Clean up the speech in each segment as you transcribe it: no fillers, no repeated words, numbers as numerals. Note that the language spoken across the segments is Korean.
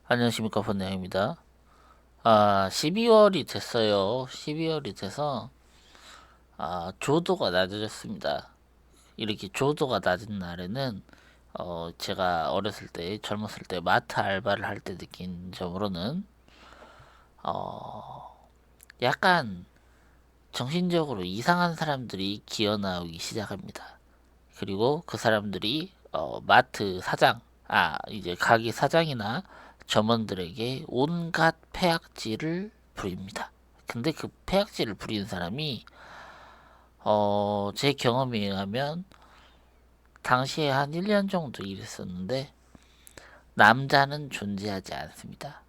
안녕하십니까, 번내입니다. 12월이 됐어요. 12월이 돼서 조도가 낮아졌습니다. 이렇게 조도가 낮은 날에는 제가 어렸을 때, 젊었을 때 마트 알바를 할 때 느낀 점으로는 어, 약간 정신적으로 이상한 사람들이 기어 나오기 시작합니다. 그리고 그 사람들이 마트 사장, 이제 가게 사장이나 점원들에게 온갖 폐악질을 부립니다. 근데 그 폐악질을 부리는 사람이 제 경험에 의하면 당시에 한 1년 정도 일했었는데 남자는 존재하지 않습니다.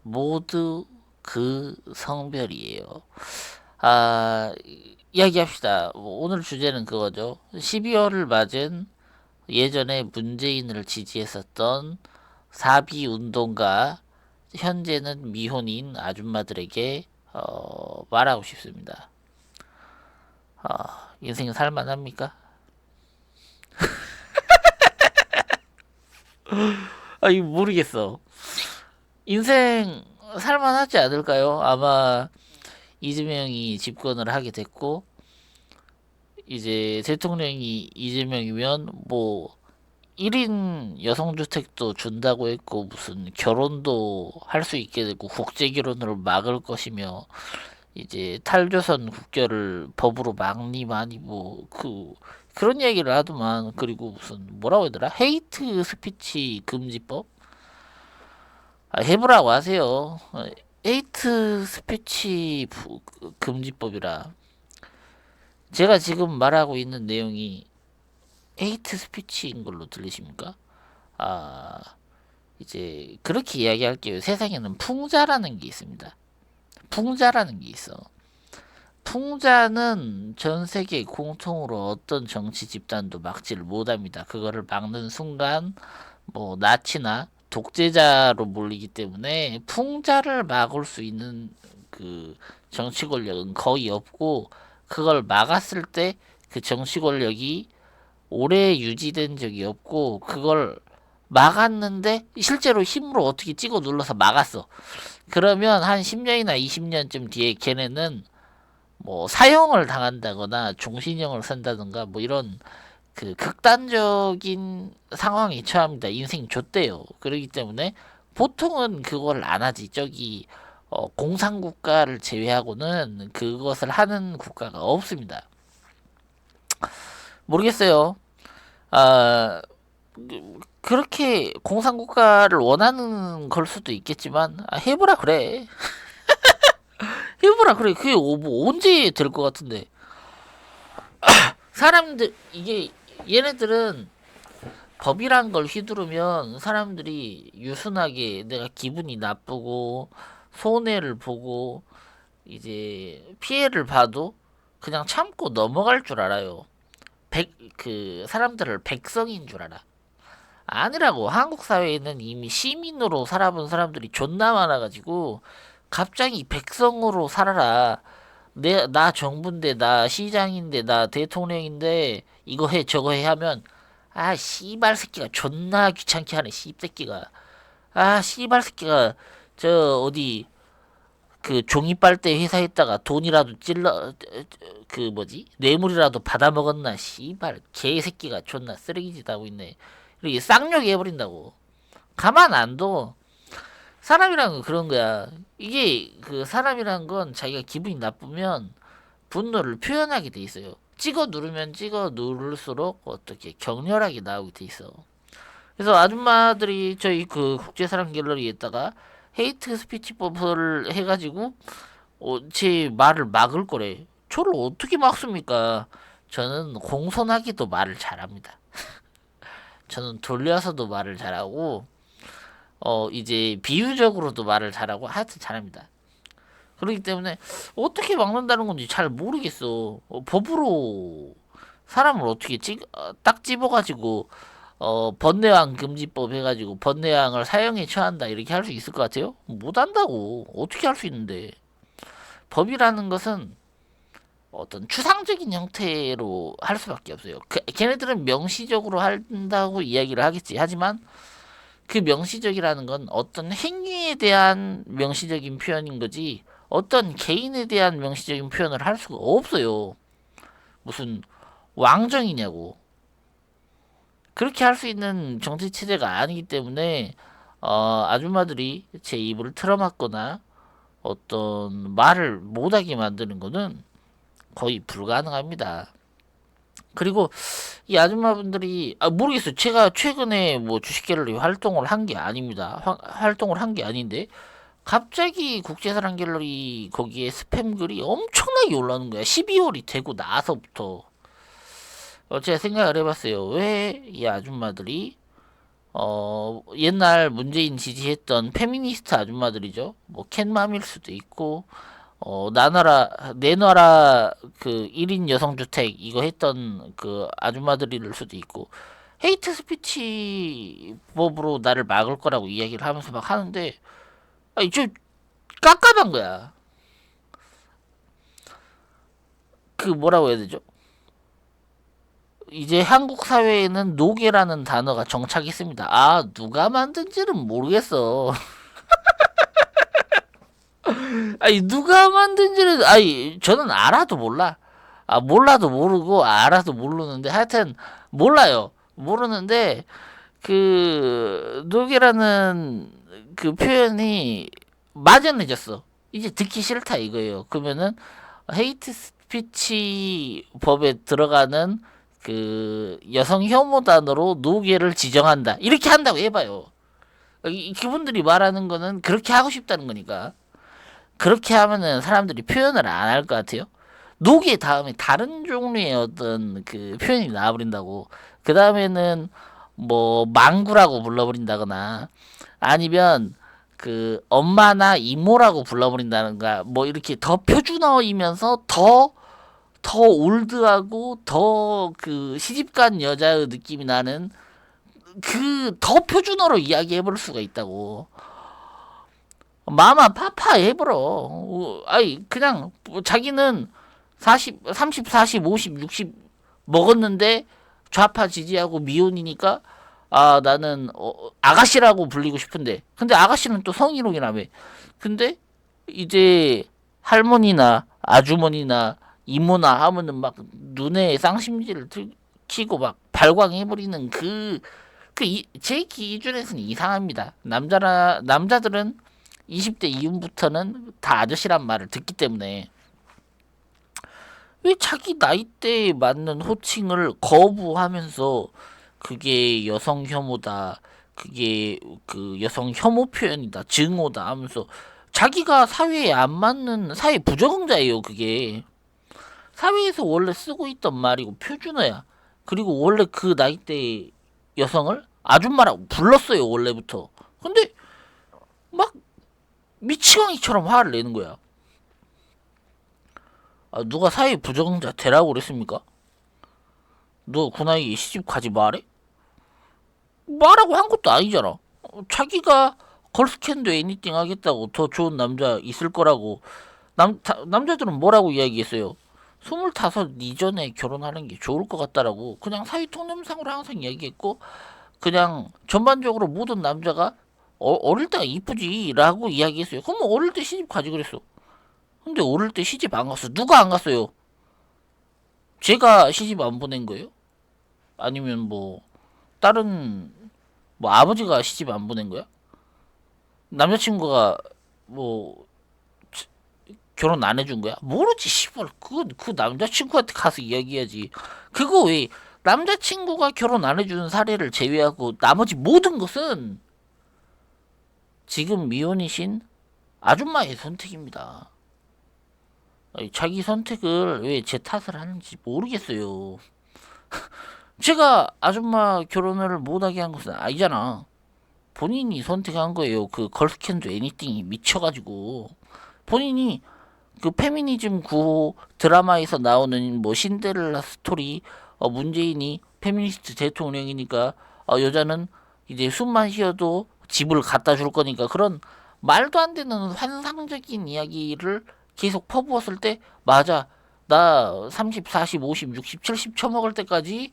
모두 그 성별이에요. 아, 이야기합시다. 오늘 주제는 그거죠. 12월을 맞은 예전에 문재인을 지지했었던 사비 운동가 현재는 미혼인 아줌마들에게 말하고 싶습니다. 인생 살만합니까? 이 모르겠어. 인생 살만하지 않을까요? 아마 이재명이 집권을 하게 됐고 이제 대통령이 이재명이면 뭐 1인 여성주택도 준다고 했고 무슨 결혼도 할 수 있게 되고 국제결혼을 막을 것이며 이제 탈조선 국결을 법으로 막니마니 뭐 그런 얘기를 하더만. 그리고 무슨 뭐라고 하더라, 헤이트 스피치 금지법 해보라고 하세요. 헤이트 스피치 금지법이라. 제가 지금 말하고 있는 내용이 헤이트 스피치인 걸로 들리십니까? 아, 이제 그렇게 이야기할게요. 세상에는 풍자라는 게 있습니다. 풍자라는 게 있어. 풍자는 전 세계 공통으로 어떤 정치 집단도 막지를 못합니다. 그거를 막는 순간 뭐 나치나 독재자로 몰리기 때문에 풍자를 막을 수 있는 그 정치 권력은 거의 없고, 그걸 막았을 때 그 정치 권력이 오래 유지된 적이 없고, 그걸 막았는데 실제로 힘으로 어떻게 찍어 눌러서 막았어. 그러면 한 10년이나 20년쯤 뒤에 걔네는 뭐 사형을 당한다거나 종신형을 산다든가 뭐 이런 그 극단적인 상황에 처합니다. 인생 좆대요. 그러기 때문에 보통은 그걸 안 하지. 저기 공산국가를 제외하고는 그것을 하는 국가가 없습니다. 모르겠어요. 아, 그렇게 공산국가를 원하는 걸 수도 있겠지만 해보라 그래. 해보라 그래. 그게 뭐 언제 될 것 같은데. 사람들 이게 얘네들은 법이란 걸 휘두르면 사람들이 유순하게 내가 기분이 나쁘고 손해를 보고 이제 피해를 봐도 그냥 참고 넘어갈 줄 알아요. 그 사람들을 백성인 줄 알아. 아니라고. 한국 사회에는 이미 시민으로 살아본 사람들이 존나 많아가지고 갑자기 백성으로 살아라. 나 정부인데, 나 시장인데, 나 대통령인데 이거 해 저거 해 하면 씨발 새끼가 존나 귀찮게 하네. 씨새끼가. 씨발 새끼가 저 어디 그 종이 빨대 회사에다가 돈이라도 찔러 그 뭐지 뇌물이라도 받아 먹었나. 씨발 개새끼가 존나 쓰레기짓 하고 있네. 이렇게 쌍욕 해버린다고. 가만 안 둬. 사람이란 건 그런 거야. 이게 그 사람이란 건 자기가 기분이 나쁘면 분노를 표현하게 돼 있어요. 찍어 누르면 찍어 누를수록 어떻게 격렬하게 나오게 돼 있어. 그래서 아줌마들이 저희 그 국제사랑 갤러리에다가 헤이트 스피치법을 해가지고 제 말을 막을 거래. 저를 어떻게 막습니까? 저는 공손하게도 말을 잘합니다. 저는 돌려서도 말을 잘하고 이제 비유적으로도 말을 잘하고 하여튼 잘합니다. 그렇기 때문에 어떻게 막는다는 건지 잘 모르겠어. 법으로 사람을 어떻게 딱 집어가지고 번뇌왕 금지법 해가지고 번뇌왕을 사형에 처한다 이렇게 할 수 있을 것 같아요? 못 한다고. 어떻게 할 수 있는데. 법이라는 것은 어떤 추상적인 형태로 할 수밖에 없어요. 걔네들은 명시적으로 한다고 이야기를 하겠지. 하지만 그 명시적이라는 건 어떤 행위에 대한 명시적인 표현인 거지 어떤 개인에 대한 명시적인 표현을 할 수가 없어요. 무슨 왕정이냐고. 그렇게 할 수 있는 정치 체제가 아니기 때문에 아줌마들이 제 입을 틀어막거나 어떤 말을 못하게 만드는 거는 거의 불가능합니다. 그리고 이 아줌마분들이 모르겠어요. 제가 최근에 뭐 주식갤러리 활동을 한 게 아닙니다. 활동을 한 게 아닌데 갑자기 국제사랑 갤러리 거기에 스팸 글이 엄청나게 올라오는 거야. 12월이 되고 나서부터. 제가 생각을 해봤어요. 왜 이 아줌마들이 옛날 문재인 지지했던 페미니스트 아줌마들이죠. 뭐 캔맘일 수도 있고 나눠라 내놔라 그 1인 여성주택 이거 했던 그 아줌마들일 수도 있고 헤이트 스피치 법으로 나를 막을 거라고 이야기를 하면서 막 하는데 아니 좀 깝깝한 거야. 그 뭐라고 해야 되죠? 이제 한국 사회에는 노계라는 단어가 정착했습니다. 누가 만든지는 모르겠어. 아니 누가 만든지는 저는 알아도 몰라. 몰라도 모르고 알아도 모르는데 하여튼 몰라요. 모르는데 그 노계라는 그 표현이 막연해졌어. 이제 듣기 싫다 이거예요. 그러면은 헤이트 스피치 법에 들어가는 그 여성 혐오 단어로 노계를 지정한다. 이렇게 한다고 해봐요. 그분들이 말하는 거는 그렇게 하고 싶다는 거니까. 그렇게 하면은 사람들이 표현을 안 할 것 같아요. 노계 다음에 다른 종류의 어떤 그 표현이 나와버린다고. 그 다음에는 뭐 망구라고 불러버린다거나 아니면 그 엄마나 이모라고 불러버린다는가 뭐 이렇게 더 표준어이면서 더 올드하고 더 그 시집간 여자의 느낌이 나는 그 더 표준어로 이야기해볼 수가 있다고. 마마 파파 해버려. 그냥 뭐 자기는 30, 40, 50, 60 먹었는데 좌파 지지하고 미혼이니까 나는 아가씨라고 불리고 싶은데 근데 아가씨는 또 성희롱이라며. 근데 이제 할머니나 아주머니나 이모나 하면은 막 눈에 쌍심지를 키고 막 발광해버리는 제 기준에서는 이상합니다. 남자들은 20대 이후부터는 다 아저씨란 말을 듣기 때문에 왜 자기 나이대에 맞는 호칭을 거부하면서 그게 여성 혐오다. 그게 그 여성 혐오 표현이다. 증오다 하면서 자기가 사회에 안 맞는 사회 부적응자예요, 그게. 사회에서 원래 쓰고 있던 말이고 표준어야. 그리고 원래 그 나이대 여성을 아줌마라고 불렀어요, 원래부터. 근데 막 미치광이처럼 화를 내는 거야. 누가 사회 부적응자 되라고 그랬습니까? 너 그 나이에 시집 가지 말해? 말하고 한 것도 아니잖아. 자기가 걸스캔도 애니띵 하겠다고 더 좋은 남자 있을 거라고 남자들은 뭐라고 이야기했어요? 25 이전에 결혼하는 게 좋을 것 같다라고 그냥 사회 통념상으로 항상 이야기했고 그냥 전반적으로 모든 남자가 어릴 때가 이쁘지라고 이야기했어요. 그럼 어릴 때 시집 가지 그랬어. 근데 어릴 때 시집 안 갔어. 누가 안 갔어요? 제가 시집 안 보낸 거예요? 아니면 뭐 다른 뭐 아버지가 시집 안 보낸 거야? 남자친구가 뭐 결혼 안 해준 거야? 모르지 씨발. 그건 그 남자친구한테 가서 이야기해야지. 그거 왜 남자친구가 결혼 안 해주는 사례를 제외하고 나머지 모든 것은 지금 미혼이신 아줌마의 선택입니다. 자기 선택을 왜 제 탓을 하는지 모르겠어요. 제가 아줌마 결혼을 못하게 한 것은 아니잖아. 본인이 선택한 거예요. 그 걸스캔도 애니띵이 미쳐가지고 본인이 그 페미니즘 구호 드라마에서 나오는 뭐 신데렐라 스토리 문재인이 페미니스트 대통령이니까 여자는 이제 숨만 쉬어도 집을 갖다 줄 거니까 그런 말도 안 되는 환상적인 이야기를 계속 퍼부었을 때 맞아 나 30, 40, 50, 60, 70 처먹을 때까지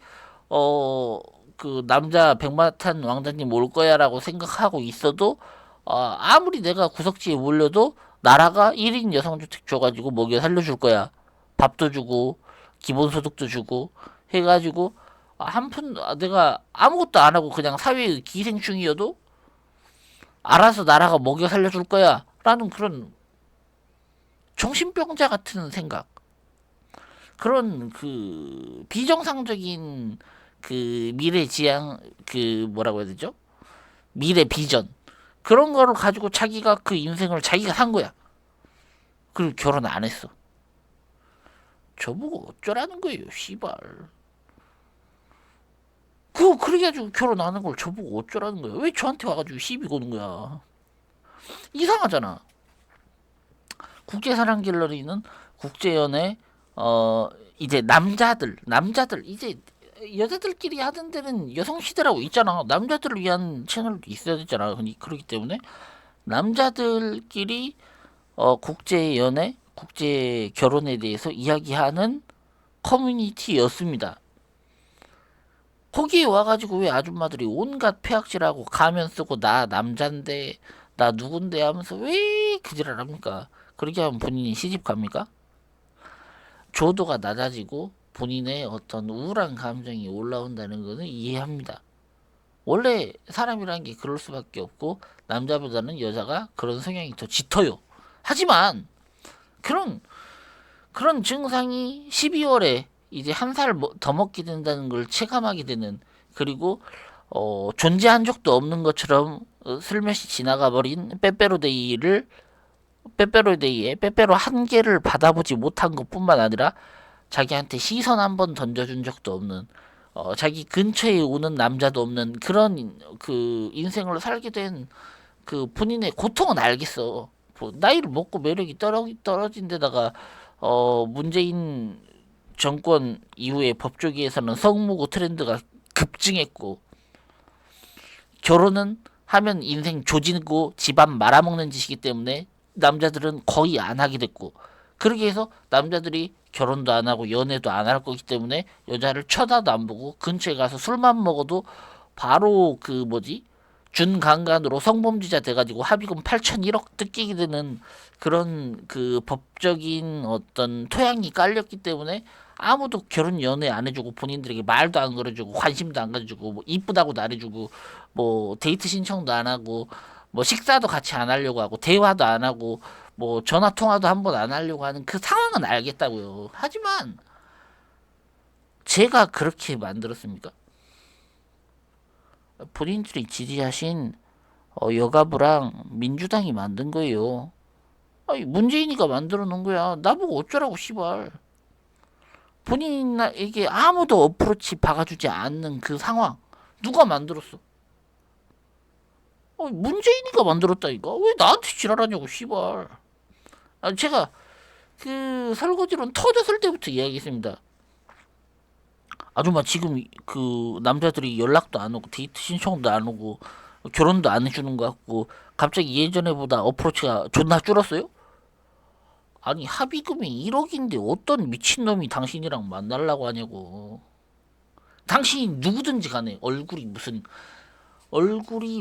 어 그 남자 백마탄 왕자님 올 거야라고 생각하고 있어도 아무리 내가 구석지에 몰려도 나라가 1인 여성주택 줘가지고 먹여 살려줄 거야. 밥도 주고 기본소득도 주고 해가지고 한 푼 내가 아무것도 안 하고 그냥 사회의 기생충이어도 알아서 나라가 먹여 살려줄 거야 라는 그런 정신병자 같은 생각, 그런 그 비정상적인 그 미래 지향, 그 뭐라고 해야 되죠? 미래 비전, 그런 거를 가지고 자기가 그 인생을 자기가 산 거야. 그리고 결혼 안 했어. 저보고 어쩌라는 거예요, 씨발. 그렇게 가지고 결혼 안 한 걸 저보고 어쩌라는 거야. 왜 저한테 와가지고 시비 거는 거야. 이상하잖아. 국제사랑 갤러리는 국제연애, 이제 남자들 이제 여자들끼리 하던 데는 여성시대라고 있잖아. 남자들을 위한 채널도 있어야 되잖아. 그렇기 때문에 남자들끼리 국제연애, 국제 결혼에 대해서 이야기하는 커뮤니티였습니다. 거기에 와가지고 왜 아줌마들이 온갖 폐악질하고 가면 쓰고 나 남잔데 나 누군데 하면서 왜 그지랄 합니까? 그렇게 하면 본인이 시집 갑니까? 조도가 낮아지고 본인의 어떤 우울한 감정이 올라온다는 것은 이해합니다. 원래 사람이란 게 그럴 수밖에 없고 남자보다는 여자가 그런 성향이 더 짙어요. 하지만 그런 증상이 12월에 이제 한 살 더 먹게 된다는 걸 체감하게 되는, 그리고 존재한 적도 없는 것처럼 슬며시 지나가 버린 빼빼로데이에 빼빼로 한 개를 받아보지 못한 것뿐만 아니라 자기한테 시선 한 번 던져준 적도 없는, 자기 근처에 오는 남자도 없는 그런 그 인생을 살게 된 그 본인의 고통은 알겠어. 뭐 나이를 먹고 매력이 떨어진 데다가 문재인 정권 이후에 법조계에서는 성무고 트렌드가 급증했고, 결혼은 하면 인생 조지고 집안 말아먹는 짓이기 때문에 남자들은 거의 안 하게 됐고, 그렇게 해서 남자들이 결혼도 안 하고 연애도 안 할 거기 때문에 여자를 쳐다도 안 보고 근처에 가서 술만 먹어도 바로 그 뭐지 준강간으로 성범죄자 돼가지고 합의금 8,001억 뜯기게 되는 그런 그 법적인 어떤 토양이 깔렸기 때문에 아무도 결혼 연애 안 해주고 본인들에게 말도 안 걸어주고 관심도 안 가져주고 뭐 이쁘다고도 안 해주고 뭐 데이트 신청도 안 하고 뭐 식사도 같이 안 하려고 하고 대화도 안 하고 뭐 전화 통화도 한 번 안 하려고 하는 그 상황은 알겠다고요. 하지만 제가 그렇게 만들었습니까? 본인들이 지지하신 여가부랑 민주당이 만든 거예요. 아니, 문재인이가 만들어 놓은 거야. 나보고 어쩌라고 씨발. 본인에게 아무도 어프로치 박아주지 않는 그 상황 누가 만들었어? 문재인이가 만들었다니까. 왜 나한테 지랄하냐고 씨발. 제가 그 설거지론 터졌을 때부터 이야기했습니다. 아줌마 지금 그 남자들이 연락도 안 오고 데이트 신청도 안 오고 결혼도 안 해주는 것 같고 갑자기 예전에보다 어프로치가 존나 줄었어요? 아니 합의금이 1억인데 어떤 미친놈이 당신이랑 만나려고 하냐고. 당신이 누구든지 간에 얼굴이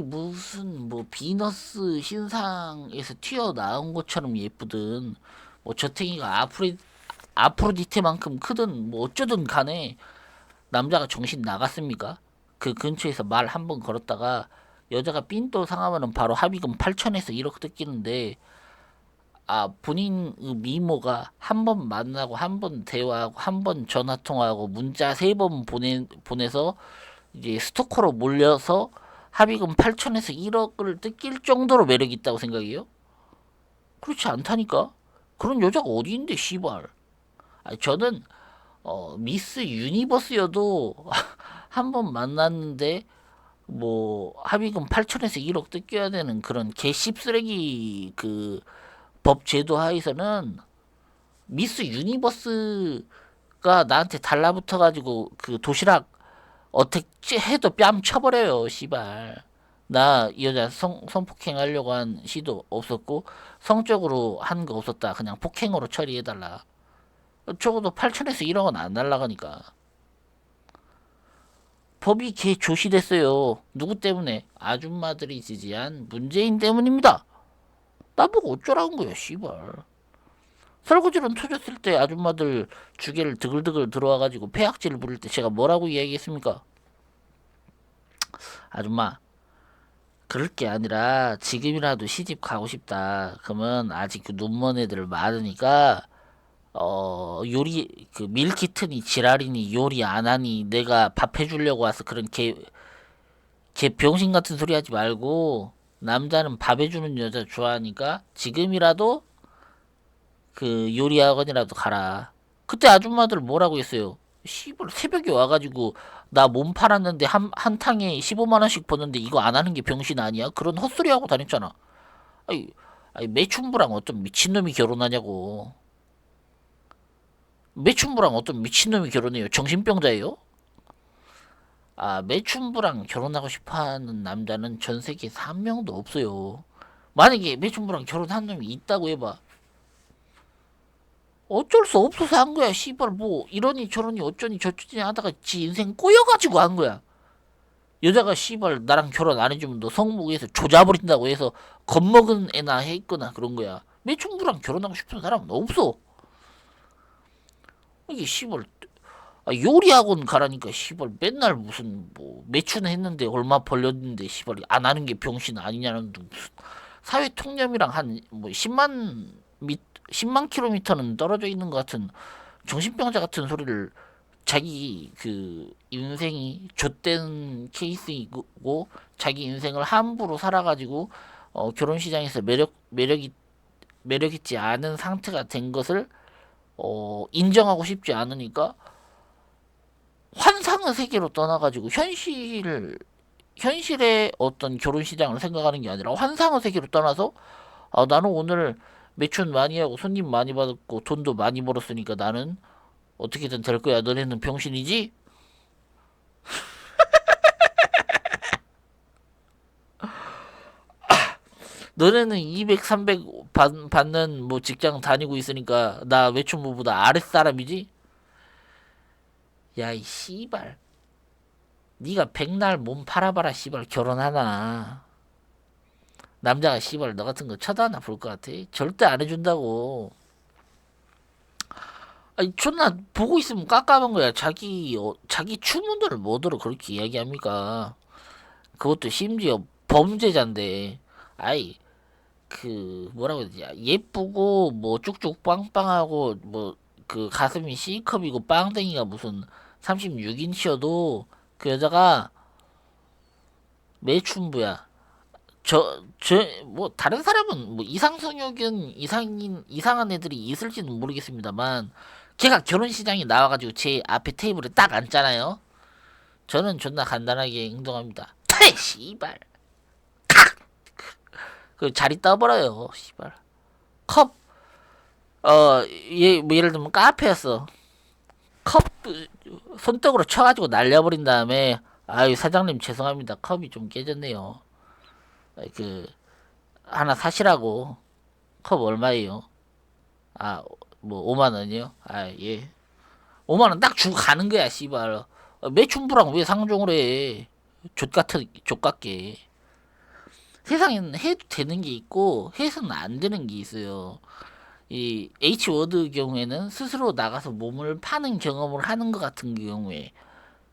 무슨 뭐 비너스 신상에서 튀어나온 것처럼 예쁘든 뭐 저탱이가 아프로디테만큼 크든 뭐 어쩌든 간에 남자가 정신 나갔습니까? 그 근처에서 말 한 번 걸었다가 여자가 삔또 상하면은 바로 합의금 8천에서 1억 뜯기는데, 본인 미모가 한 번 만나고 한 번 대화하고 한 번 전화 통화하고 문자 3번 보내서 이제 스토커로 몰려서 합의금 8천에서 1억을 뜯길 정도로 매력이 있다고 생각해요? 그렇지 않다니까. 그런 여자가 어디 있는데 씨발. 저는 미스 유니버스여도 한 번 만났는데 뭐 합의금 8천에서 1억 뜯겨야 되는 그런 개씹쓰레기 그 법 제도 하에서는 미스 유니버스가 나한테 달라붙어 가지고 그 도시락 어택 해도 뺨 쳐버려요 씨발. 나 이 여자 성폭행 하려고 한 시도 없었고 성적으로 한 거 없었다, 그냥 폭행으로 처리해달라. 적어도 8천에서 1억은 안 날라가니까. 법이 개 조시됐어요. 누구 때문에? 아줌마들이 지지한 문재인 때문입니다. 나보고 어쩌라는 거야, 씨발. 설거지론 터졌을 때 아줌마들 주개를 드글드글 들어와가지고 폐악질 부릴 때 제가 뭐라고 이야기했습니까? 아줌마, 그럴 게 아니라 지금이라도 시집 가고 싶다. 그러면 아직 그 눈먼 애들 많으니까 요리 그 밀키트니 지랄이니 요리 안 하니 내가 밥 해주려고 와서 그런 개 병신 같은 소리 하지 말고 남자는 밥 해주는 여자 좋아하니까 지금이라도 그 요리 학원이라도 가라. 그때 아줌마들 뭐라고 했어요? 씨발 새벽에 와가지고 나 몸 팔았는데 한 탕에 15만 원씩 버는데 이거 안 하는 게 병신 아니야? 그런 헛소리 하고 다녔잖아. 아니, 아니 매춘부랑 어떤 미친놈이 결혼하냐고. 매춘부랑 어떤 미친놈이 결혼해요? 정신병자예요? 아, 매춘부랑 결혼하고 싶어하는 남자는 전 세계에서 한 명도 없어요. 만약에 매춘부랑 결혼한 놈이 있다고 해봐. 어쩔 수 없어서 한 거야. 씨발 뭐 이러니 저러니 어쩌니 저쩌니 하다가 지 인생 꼬여가지고 한 거야. 여자가 씨발 나랑 결혼 안 해주면 너 성무에서 조져버린다고 해서 겁먹은 애나 했거나 그런 거야. 매춘부랑 결혼하고 싶은 사람은 없어. 이게 씨발 요리 학원 가라니까 씨발 맨날 무슨 뭐 매춘 했는데 얼마 벌렸는데 씨발 안 하는 게 병신 아니냐는 무슨 사회 통념이랑 한 뭐 10만 킬로미터는 떨어져 있는 것 같은 정신병자 같은 소리를 자기 그 인생이 좆된 케이스이고 자기 인생을 함부로 살아가지고 결혼 시장에서 매력 있지 않은 상태가 된 것을 인정하고 싶지 않으니까 환상의 세계로 떠나가지고 현실의 어떤 결혼 시장을 생각하는 게 아니라 환상의 세계로 떠나서 나는 오늘 매출 많이 하고 손님 많이 받았고 돈도 많이 벌었으니까 나는 어떻게든 될 거야. 너네는 병신이지? 너네는 200, 300 받는 뭐 직장 다니고 있으니까 나 외춘부보다 아랫사람이지? 야, 이 씨발. 네가 백날 몸 팔아봐라, 씨발. 결혼하나. 남자가 씨발 너 같은 거 쳐다나 볼 것 같아? 절대 안 해준다고. 아니, 존나 보고 있으면 깝깝한 거야. 자기 추문들을 뭐더러 그렇게 이야기합니까? 그것도 심지어 범죄자인데. 아이, 그 뭐라고 해야 되지? 예쁘고 뭐 쭉쭉 빵빵하고 뭐 그 가슴이 C컵이고 빵댕이가 무슨 36인치여도 그 여자가 매춘부야. 뭐 다른 사람은 뭐 이상성욕은 이상한 애들이 있을지는 모르겠습니다만 걔가 결혼 시장에 나와가지고 제 앞에 테이블에 딱 앉잖아요. 저는 존나 간단하게 행동합니다. 퇴 씨발. 그 자리 떠버려요. 씨발. 컵. 뭐 예를 들면 카페였어. 컵 손떡으로 쳐가지고 날려버린 다음에 아유 사장님 죄송합니다. 컵이 좀 깨졌네요. 그 하나 사시라고. 컵 얼마예요? 아, 뭐 5만 원이요? 아, 예. 5만 원 딱 주고 가는 거야, 씨발. 매춘부랑 왜 상종을 해? 족같게. 세상에는 해도 되는 게 있고 해서는 안 되는 게 있어요. 이 H워드 경우에는 스스로 나가서 몸을 파는 경험을 하는 것 같은 경우에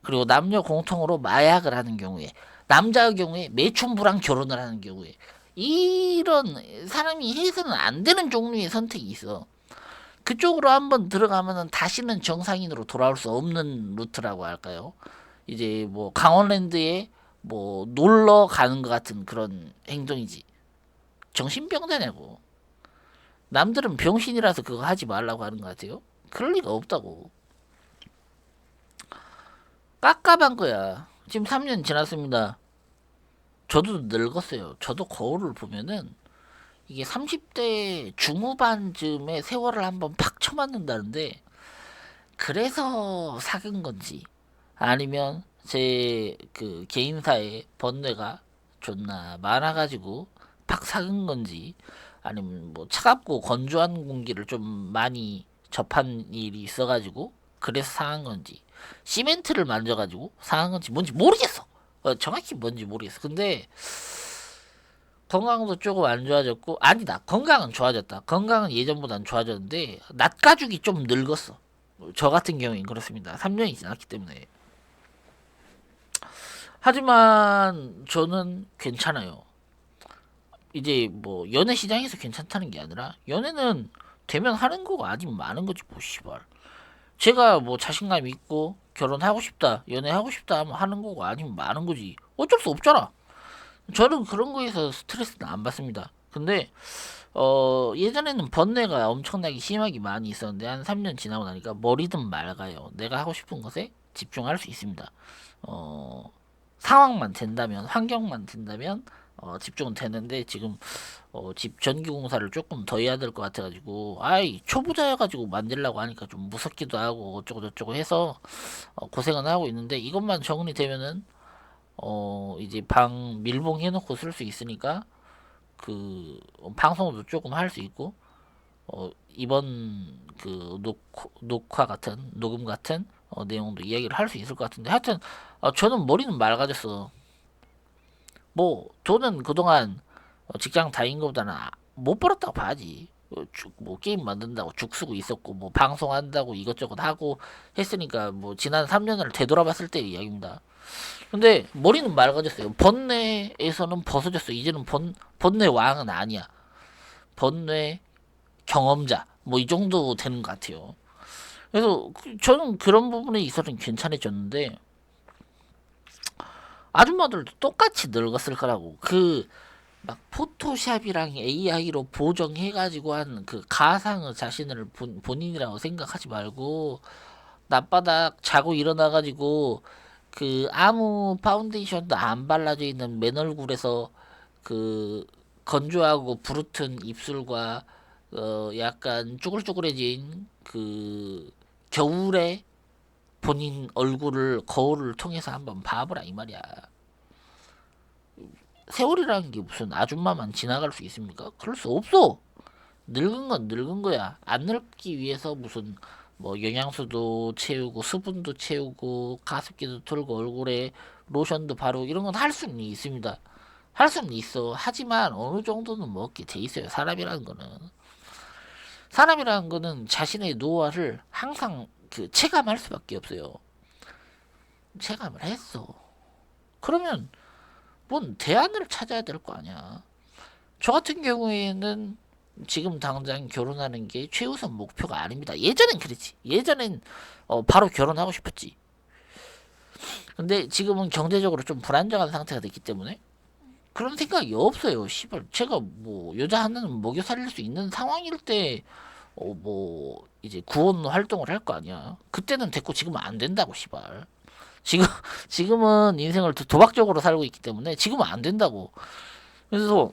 그리고 남녀 공통으로 마약을 하는 경우에 남자의 경우에 매춘부랑 결혼을 하는 경우에 이런 사람이 해서는 안 되는 종류의 선택이 있어. 그쪽으로 한번 들어가면은 다시는 정상인으로 돌아올 수 없는 루트라고 할까요? 이제 뭐 강원랜드에 뭐 놀러 가는 것 같은 그런 행동이지. 정신병자냐고. 남들은 병신이라서 그거 하지 말라고 하는 것 같아요. 그럴 리가 없다고. 깝깝한 거야. 지금 3년 지났습니다. 저도 늙었어요. 저도 거울을 보면은 이게 30대 중후반쯤에 세월을 한번 팍 쳐맞는다는데 그래서 사귄 건지 아니면 제 그 개인사의 번뇌가 존나 많아가지고 팍 사귄 건지 아니면 뭐 차갑고 건조한 공기를 좀 많이 접한 일이 있어가지고 그래서 상한 건지 시멘트를 만져가지고 상한 건지 뭔지 모르겠어. 정확히 뭔지 모르겠어. 근데 건강도 조금 안 좋아졌고, 아니다, 건강은 좋아졌다. 건강은 예전보단 좋아졌는데 낯가죽이 좀 늙었어. 저 같은 경우엔 그렇습니다. 3년이 지났기 때문에. 하지만 저는 괜찮아요. 이제 뭐 연애 시장에서 괜찮다는 게 아니라 연애는 되면 하는 거고 아니면 마는 거지 뭐 씨발. 제가 뭐 자신감 있고 결혼하고 싶다, 연애하고 싶다 하면 하는 거고 아니면 마는 거지. 어쩔 수 없잖아. 저는 그런 거에서 스트레스는 안 받습니다. 근데 예전에는 번뇌가 엄청나게 심하게 많이 있었는데 한 3년 지나고 나니까 머리든 맑아요. 내가 하고 싶은 것에 집중할 수 있습니다. 어, 상황만 된다면, 환경만 된다면 집중은 되는데 지금 집 전기 공사를 조금 더 해야 될 것 같아가지고, 아이 초보자여가지고 만들려고 하니까 좀 무섭기도 하고 어쩌고 저쩌고 해서 고생은 하고 있는데, 이것만 정리되면은 이제 방 밀봉 해놓고 쓸 수 있으니까 그 방송도 조금 할 수 있고, 이번 그 녹화 같은 녹음 같은 내용도 이야기를 할 수 있을 것 같은데, 하여튼 저는 머리는 맑아졌어. 뭐 돈은 그동안 직장 다닌 것보다는 못 벌었다고 봐야지. 뭐 게임 만든다고 죽 쓰고 있었고, 뭐 방송한다고 이것저것 하고 했으니까 뭐 지난 3년을 되돌아봤을 때의 이야기입니다. 근데 머리는 맑아졌어요. 번뇌에서는 벗어졌어. 이제는 번뇌 왕은 아니야. 번뇌 경험자 뭐 이 정도 되는 것 같아요. 그래서 저는 그런 부분에 있어서는 괜찮아졌는데, 아줌마들도 똑같이 늙었을 거라고. 그 막 포토샵이랑 AI로 보정해가지고 한 그 가상의 자신을 본인이라고 생각하지 말고, 낮바닥 자고 일어나가지고 그 아무 파운데이션도 안 발라져 있는 맨 얼굴에서 그 건조하고 부르튼 입술과 약간 쭈글쭈글해진 그 겨울에 본인 얼굴을 거울을 통해서 한번 봐보라 이 말이야. 세월이라는 게 무슨 아줌마만 지나갈 수 있습니까? 그럴 수 없어. 늙은 건 늙은 거야. 안 늙기 위해서 무슨 뭐 영양소도 채우고 수분도 채우고 가습기도 틀고 얼굴에 로션도 바르고 이런 건 할 수는 있습니다. 할 수는 있어. 하지만 어느 정도는 먹게 돼 있어요. 사람이라는 거는 자신의 노화를 항상 그 체감할 수밖에 없어요. 체감을 했어. 그러면 뭔 대안을 찾아야 될 거 아니야. 저 같은 경우에는 지금 당장 결혼하는 게 최우선 목표가 아닙니다. 예전엔 그랬지. 예전엔 바로 결혼하고 싶었지. 근데 지금은 경제적으로 좀 불안정한 상태가 됐기 때문에 그런 생각이 없어요. 시발, 제가 뭐 여자 하나는 먹여 살릴 수 있는 상황일 때 뭐 이제 구원 활동을 할 거 아니야. 그때는 됐고 지금은 안 된다고 시발. 지금 지금은 인생을 도박적으로 살고 있기 때문에 지금은 안 된다고. 그래서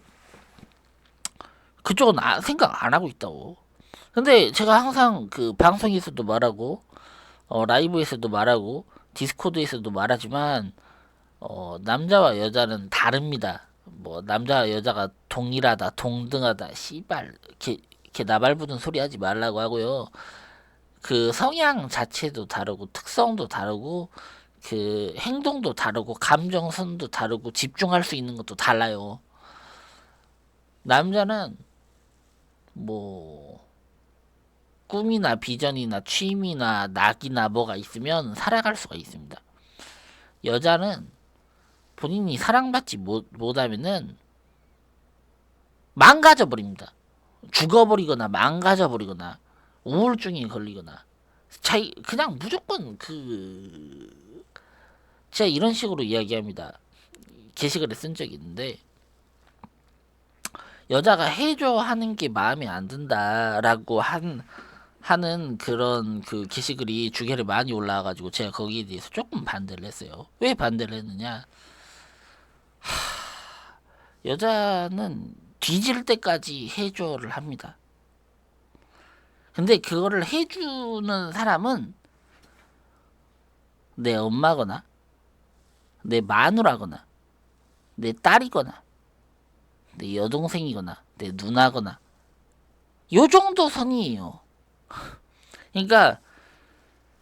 그쪽은 생각 안 하고 있다고. 근데 제가 항상 그 방송에서도 말하고 라이브에서도 말하고 디스코드에서도 말하지만 남자와 여자는 다릅니다. 뭐 남자와 여자가 동일하다, 동등하다, 씨발 이렇게 나발부는 소리 하지 말라고 하고요. 그 성향 자체도 다르고 특성도 다르고 그 행동도 다르고 감정선도 다르고 집중할 수 있는 것도 달라요. 남자는 뭐 꿈이나 비전이나 취미나 낙이나 뭐가 있으면 살아갈 수가 있습니다. 여자는 본인이 사랑받지 못하면은 망가져 버립니다. 죽어버리거나 망가져 버리거나 우울증에 걸리거나 차이 그냥 무조건 제가 이런 식으로 이야기합니다. 게시글에 쓴 적이 있는데, 여자가 해줘 하는 게 마음에 안 든다라고 하는 그런 그 게시글이 주계를 많이 올라와가지고 제가 거기에 대해서 조금 반대를 했어요. 왜 반대를 했느냐? 여자는 뒤질 때까지 해줘를 합니다. 근데 그거를 해주는 사람은 내 엄마거나 내 마누라거나 내 딸이거나 내 여동생이거나 내 누나거나 요 정도 선이에요. 그러니까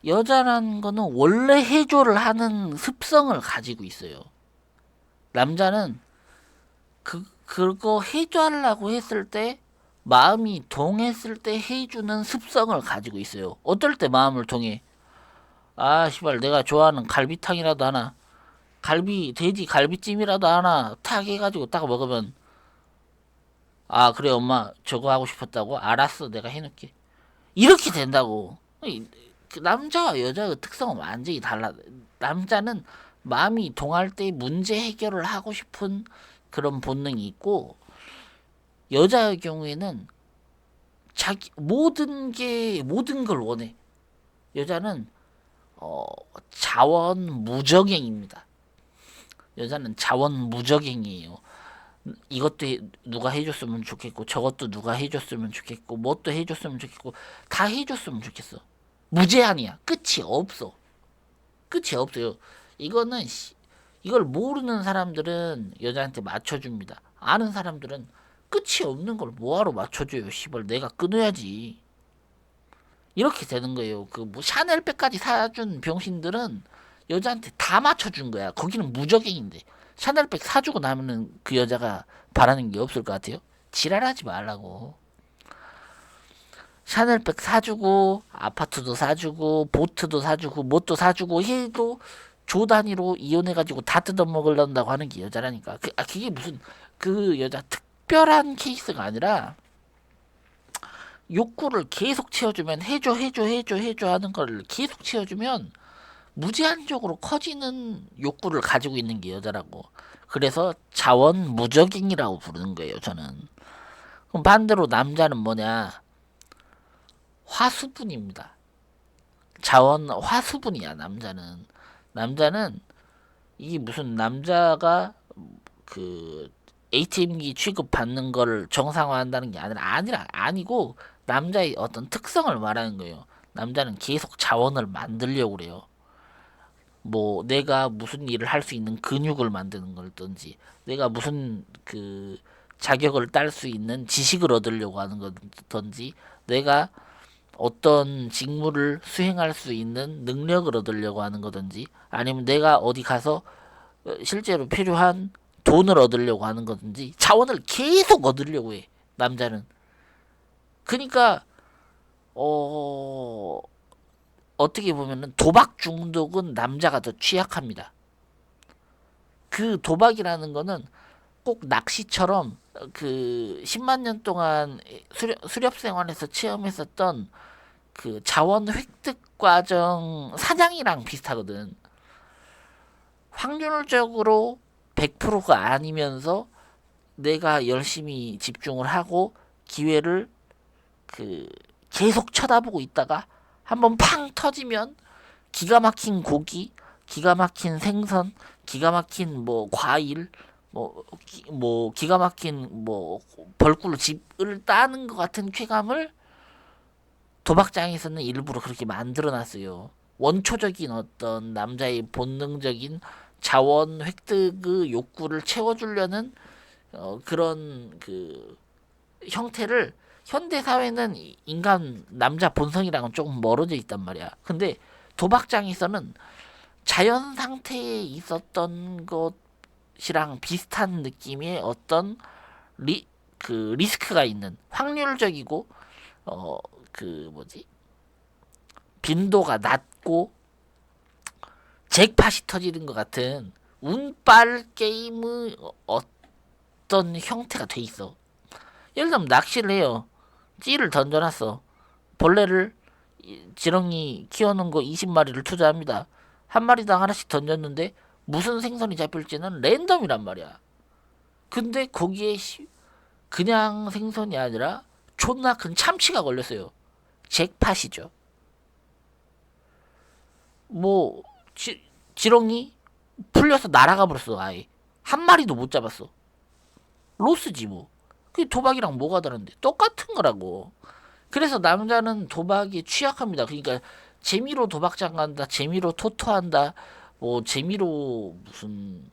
여자라는 거는 원래 해조를 하는 습성을 가지고 있어요. 남자는 그거 해줘하려고 했을 때 마음이 동했을 때 해주는 습성을 가지고 있어요. 어떨 때 마음을 동해? 아, 씨발, 내가 좋아하는 갈비탕이라도 하나, 돼지 갈비찜이라도 하나 탁 해가지고 딱 먹으면, 아, 그래, 엄마, 저거 하고 싶었다고? 알았어, 내가 해놓을게. 이렇게 된다고. 그 남자와 여자의 특성은 완전히 달라. 남자는 마음이 동할 때 문제 해결을 하고 싶은 그런 본능이 있고, 여자의 경우에는 모든 걸 원해. 여자는 자원무적행입니다. 여자는 자원무적행이에요. 이것도 누가 해줬으면 좋겠고, 저것도 누가 해줬으면 좋겠고, 뭣도 해줬으면 좋겠고, 다 해줬으면 좋겠어. 무제한이야. 끝이 없어. 끝이 없어요. 이거는 이걸 모르는 사람들은 여자한테 맞춰줍니다. 아는 사람들은 끝이 없는 걸 뭐하러 맞춰줘요. 시발, 내가 끊어야지. 이렇게 되는 거예요. 그 뭐 샤넬백까지 사준 병신들은 여자한테 다 맞춰준 거야. 거기는 무적행인데 샤넬백 사주고 나면은 그 여자가 바라는 게 없을 것 같아요. 지랄하지 말라고. 샤넬백 사주고 아파트도 사주고 보트도 사주고 뭣도 사주고 해도 조 단위로 이혼해가지고 다 뜯어먹으려고 하는 게 여자라니까. 그게 무슨 그 여자 특별한 케이스가 아니라 욕구를 계속 채워주면 해줘 하는 걸 계속 채워주면 무제한적으로 커지는 욕구를 가지고 있는 게 여자라고. 그래서 자원무적행이라고 부르는 거예요, 저는. 그럼 반대로 남자는 뭐냐? 화수분입니다. 자원 화수분이야, 남자는. 남자는 이게 무슨 남자가 그 ATM기 취급받는 걸 정상화한다는 게 아니고 남자의 어떤 특성을 말하는 거예요. 남자는 계속 자원을 만들려고 그래요. 뭐 내가 무슨 일을 할 수 있는 근육을 만드는 걸든지 내가 무슨 그 자격을 딸 수 있는 지식을 얻으려고 하는 거든지 내가 어떤 직무를 수행할 수 있는 능력을 얻으려고 하는 거든지 아니면 내가 어디 가서 실제로 필요한 돈을 얻으려고 하는 거든지 자원을 계속 얻으려고 해 남자는. 그러니까 어 어떻게 보면은 도박 중독은 남자가 더 취약합니다. 그 도박이라는 거는 꼭 낚시처럼 그 10만 년 동안 수렵 생활에서 체험했었던 그 자원 획득 과정 사냥이랑 비슷하거든. 확률적으로 100%가 아니면서 내가 열심히 집중을 하고 기회를 그 계속 쳐다보고 있다가 한번 팡 터지면 기가 막힌 고기, 기가 막힌 생선, 기가 막힌 뭐 과일, 뭐 기가 막힌 뭐 벌꿀 집을 따는 것 같은 쾌감을 도박장에서는 일부러 그렇게 만들어놨어요. 원초적인 어떤 남자의 본능적인 자원 획득의 욕구를 채워주려는 그런 그 형태를 현대 사회는 인간 남자 본성이랑은 조금 멀어져 있단 말이야. 근데 도박장에서는 자연 상태에 있었던 것이랑 비슷한 느낌의 어떤 리스크가 있는 확률적이고 그 뭐지 빈도가 낮고 잭팟이 터지는 것 같은 운빨 게임의 어떤 형태가 돼 있어. 예를 들면 낚시를 해요. 찌를 던져놨어. 벌레를 지렁이 키워놓은 거 20마리를 투자합니다. 한 마리당 하나씩 던졌는데 무슨 생선이 잡힐지는 랜덤이란 말이야. 근데 거기에 그냥 생선이 아니라 존나 큰 참치가 걸렸어요. 잭팟이죠. 뭐 지렁이 풀려서 날아가 버렸어. 아예 한 마리도 못 잡았어. 로스지 뭐. 그게 도박이랑 뭐가 다른데? 똑같은 거라고. 그래서 남자는 도박에 취약합니다. 그러니까 재미로 도박장 간다, 재미로 토토한다, 뭐 재미로 무슨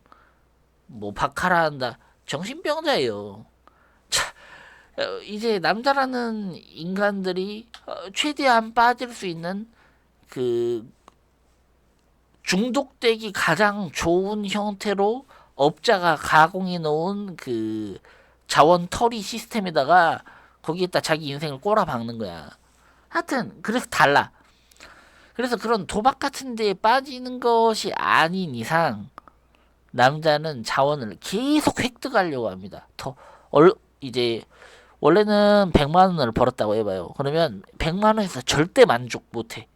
뭐 바카라 한다. 정신병자예요. 자, 이제 남자라는 인간들이 최대한 빠질 수 있는 그 중독되기 가장 좋은 형태로 업자가 가공해 놓은 그 자원 처리 시스템에다가 거기에다 자기 인생을 꼬라박는 거야. 하여튼 그래서 달라. 그래서 그런 도박 같은 데에 빠지는 것이 아닌 이상 남자는 자원을 계속 획득하려고 합니다. 이제 원래는 100만 원을 벌었다고 해봐요. 그러면 100만 원에서 절대 만족 못해.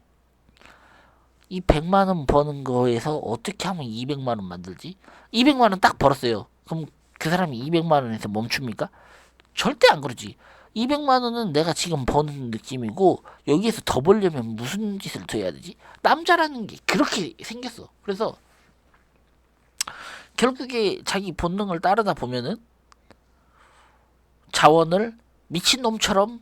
이 100만 원 버는 거에서 어떻게 하면 200만 원 만들지? 200만 원 딱 벌었어요. 그럼 그 사람이 200만 원에서 멈춥니까? 절대 안 그러지. 200만 원은 내가 지금 버는 느낌이고 여기에서 더 벌려면 무슨 짓을 더 해야 되지? 남자라는 게 그렇게 생겼어. 그래서 결국에 자기 본능을 따르다 보면은 자원을 미친놈처럼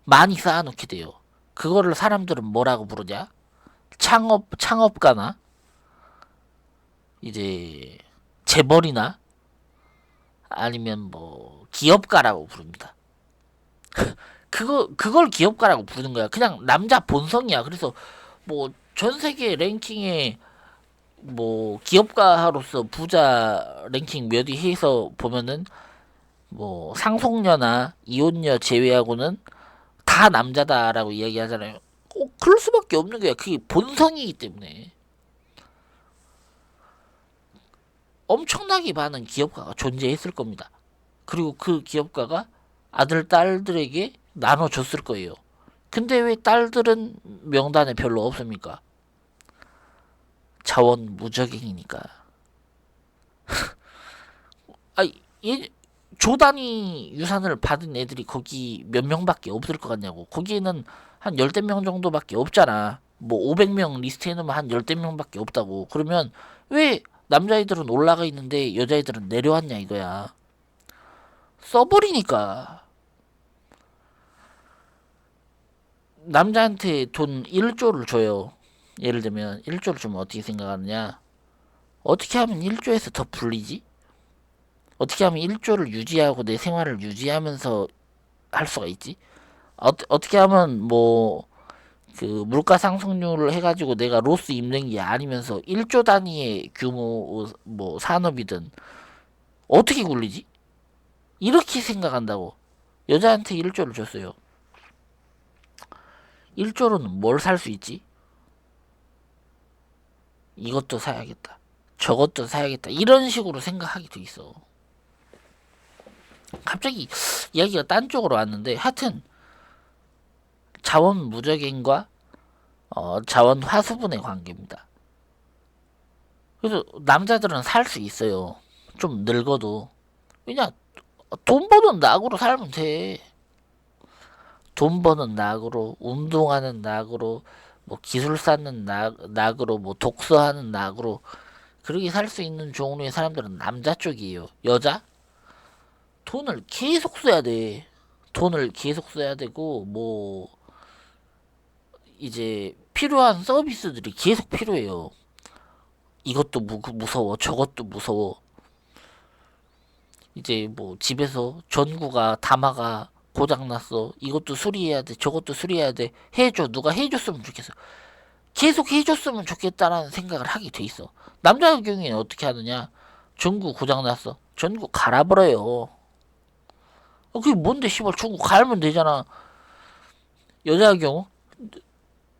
많이 쌓아놓게 돼요. 그거를 사람들은 뭐라고 부르냐? 창업가나 이제 재벌이나 아니면 뭐 기업가라고 부릅니다. 그걸 기업가라고 부르는 거야. 그냥 남자 본성이야. 그래서 뭐 전 세계 랭킹에 뭐 기업가로서 부자 랭킹 몇 위 해서 보면은 뭐 상속녀나 이혼녀 제외하고는 다 남자다라고 이야기하잖아요. 그럴 수밖에 없는 거야. 그게 본성이기 때문에. 엄청나게 많은 기업가가 존재했을 겁니다. 그리고 그 기업가가 아들, 딸들에게 나눠줬을 거예요. 근데 왜 딸들은 명단에 별로 없습니까? 자원무적행이니까. 아, 조 단위 유산을 받은 애들이 거기 몇 명밖에 없을 것 같냐고. 거기에는 한 열댓 명 정도밖에 없잖아. 뭐 500명 리스트에 넣으면 한 열댓 명밖에 없다고. 그러면 왜 남자애들은 올라가 있는데 여자애들은 내려왔냐 이거야. 써버리니까. 남자한테 돈 1조를 줘요. 예를 들면 1조를 주면 어떻게 생각하느냐. 어떻게 하면 1조에서 더 불리지? 어떻게 하면 1조를 유지하고 내 생활을 유지하면서 할 수가 있지? 어떻게 하면 뭐 그 물가 상승률을 해가지고 내가 로스 입는 게 아니면서 1조 단위의 규모 뭐 산업이든 어떻게 굴리지? 이렇게 생각한다고. 여자한테 1조를 줬어요. 1조로는 뭘 살 수 있지? 이것도 사야겠다. 저것도 사야겠다. 이런 식으로 생각하게 돼 있어. 갑자기 이야기가 딴 쪽으로 왔는데 하여튼 자원 무적행과 자원 화수분의 관계입니다. 그래서 남자들은 살 수 있어요. 좀 늙어도. 왜냐 돈 버는 낙으로 살면 돼. 돈 버는 낙으로, 운동하는 낙으로, 뭐 기술 쌓는 낙으로, 뭐 독서하는 낙으로 그렇게 살 수 있는 종류의 사람들은 남자 쪽이에요. 여자? 돈을 계속 써야 돼. 돈을 계속 써야 되고 뭐 이제 필요한 서비스들이 계속 필요해요. 이것도 무서워, 저것도 무서워. 이제 뭐 집에서 전구가 담화가 고장났어. 이것도 수리해야 돼. 저것도 수리해야 돼. 해줘. 누가 해줬으면 좋겠어. 계속 해줬으면 좋겠다라는 생각을 하게 돼 있어. 남자 경우에는 어떻게 하느냐? 전구 고장났어. 전구 갈아버려요. 그게 뭔데 씨발 전구 갈면 되잖아. 여자 경우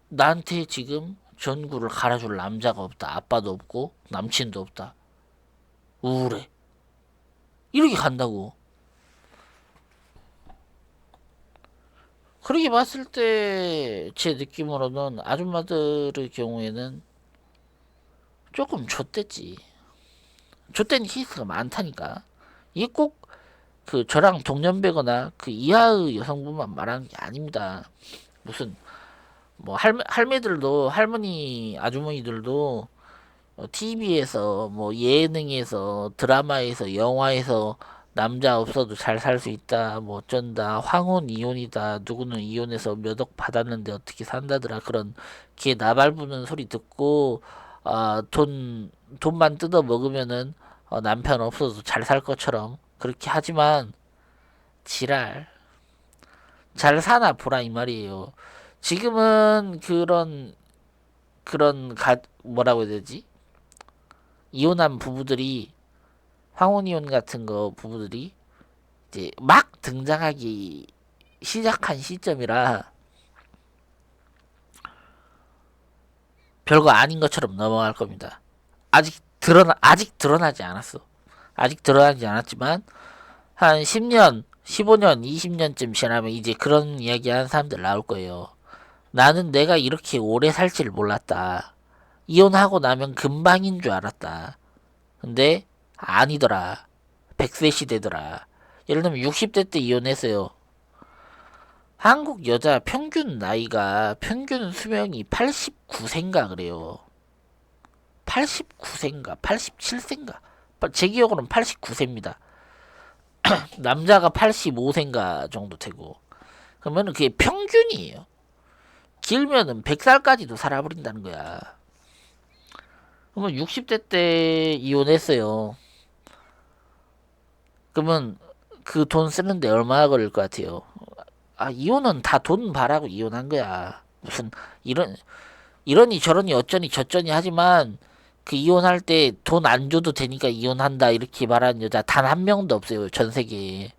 나한테 지금 전구를 갈아줄 남자가 없다. 아빠도 없고 남친도 없다. 우울해. 이렇게 간다고. 그렇게 봤을 때 제 느낌으로는 아줌마들의 경우에는 조금 좆됐지. 좆된 케이스가 많다니까. 이게 꼭 그 저랑 동년배거나 그 이하의 여성분만 말하는 게 아닙니다. 무슨 뭐 할매들도 할머니 아주머니들도 TV에서 뭐 예능에서 드라마에서 영화에서 남자 없어도 잘 살 수 있다 뭐 어쩐다 황혼 이혼이다 누구는 이혼해서 몇 억 받았는데 어떻게 산다더라 그런 걔 나발부는 소리 듣고 돈만 뜯어 먹으면은 남편 없어도 잘 살 것처럼 그렇게 하지만 지랄 잘 사나 보라 이 말이에요. 지금은 그런 그런 뭐라고 해야 되지? 이혼한 부부들이 황혼이혼 같은 거 부부들이 이제 막 등장하기 시작한 시점이라 별거 아닌 것처럼 넘어갈 겁니다. 아직 드러나지 않았어. 아직 드러나지 않았지만 한 10년, 15년, 20년쯤 지나면 이제 그런 이야기 하는 사람들 나올 거예요. 나는 내가 이렇게 오래 살지를 몰랐다. 이혼하고 나면 금방인 줄 알았다. 근데 아니더라. 100세 시대더라. 예를 들면 60대 때 이혼했어요. 한국 여자 평균 수명이 89세인가 그래요. 89세인가 87세인가 제 기억으로는 89세입니다. 남자가 85세인가 정도 되고 그러면은 그게 평균이에요. 길면은 100살까지도 살아버린다는 거야. 그러면 60대 때 이혼했어요. 그러면 그 돈 쓰는데 얼마나 걸릴 것 같아요? 아, 이혼은 다 돈 바라고 이혼한 거야. 무슨 이러니 저러니 어쩌니 저쩌니 하지만 그 이혼할 때 돈 안 줘도 되니까 이혼한다 이렇게 말하는 여자 단 한 명도 없어요. 전 세계에.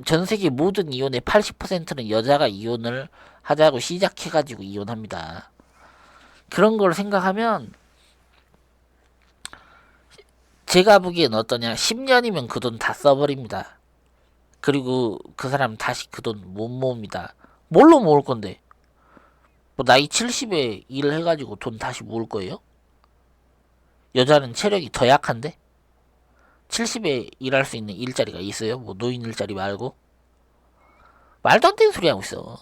전 세계 모든 이혼의 80%는 여자가 이혼을 하자고 시작해가지고 이혼합니다. 그런 걸 생각하면 제가 보기엔 어떠냐. 10년이면 그 돈 다 써버립니다. 그리고 그 사람 다시 그 돈 못 모읍니다. 뭘로 모을 건데? 뭐 나이 70에 일을 해가지고 돈 다시 모을 거예요? 여자는 체력이 더 약한데? 70에 일할 수 있는 일자리가 있어요? 뭐 노인 일자리 말고? 말도 안 되는 소리 하고 있어.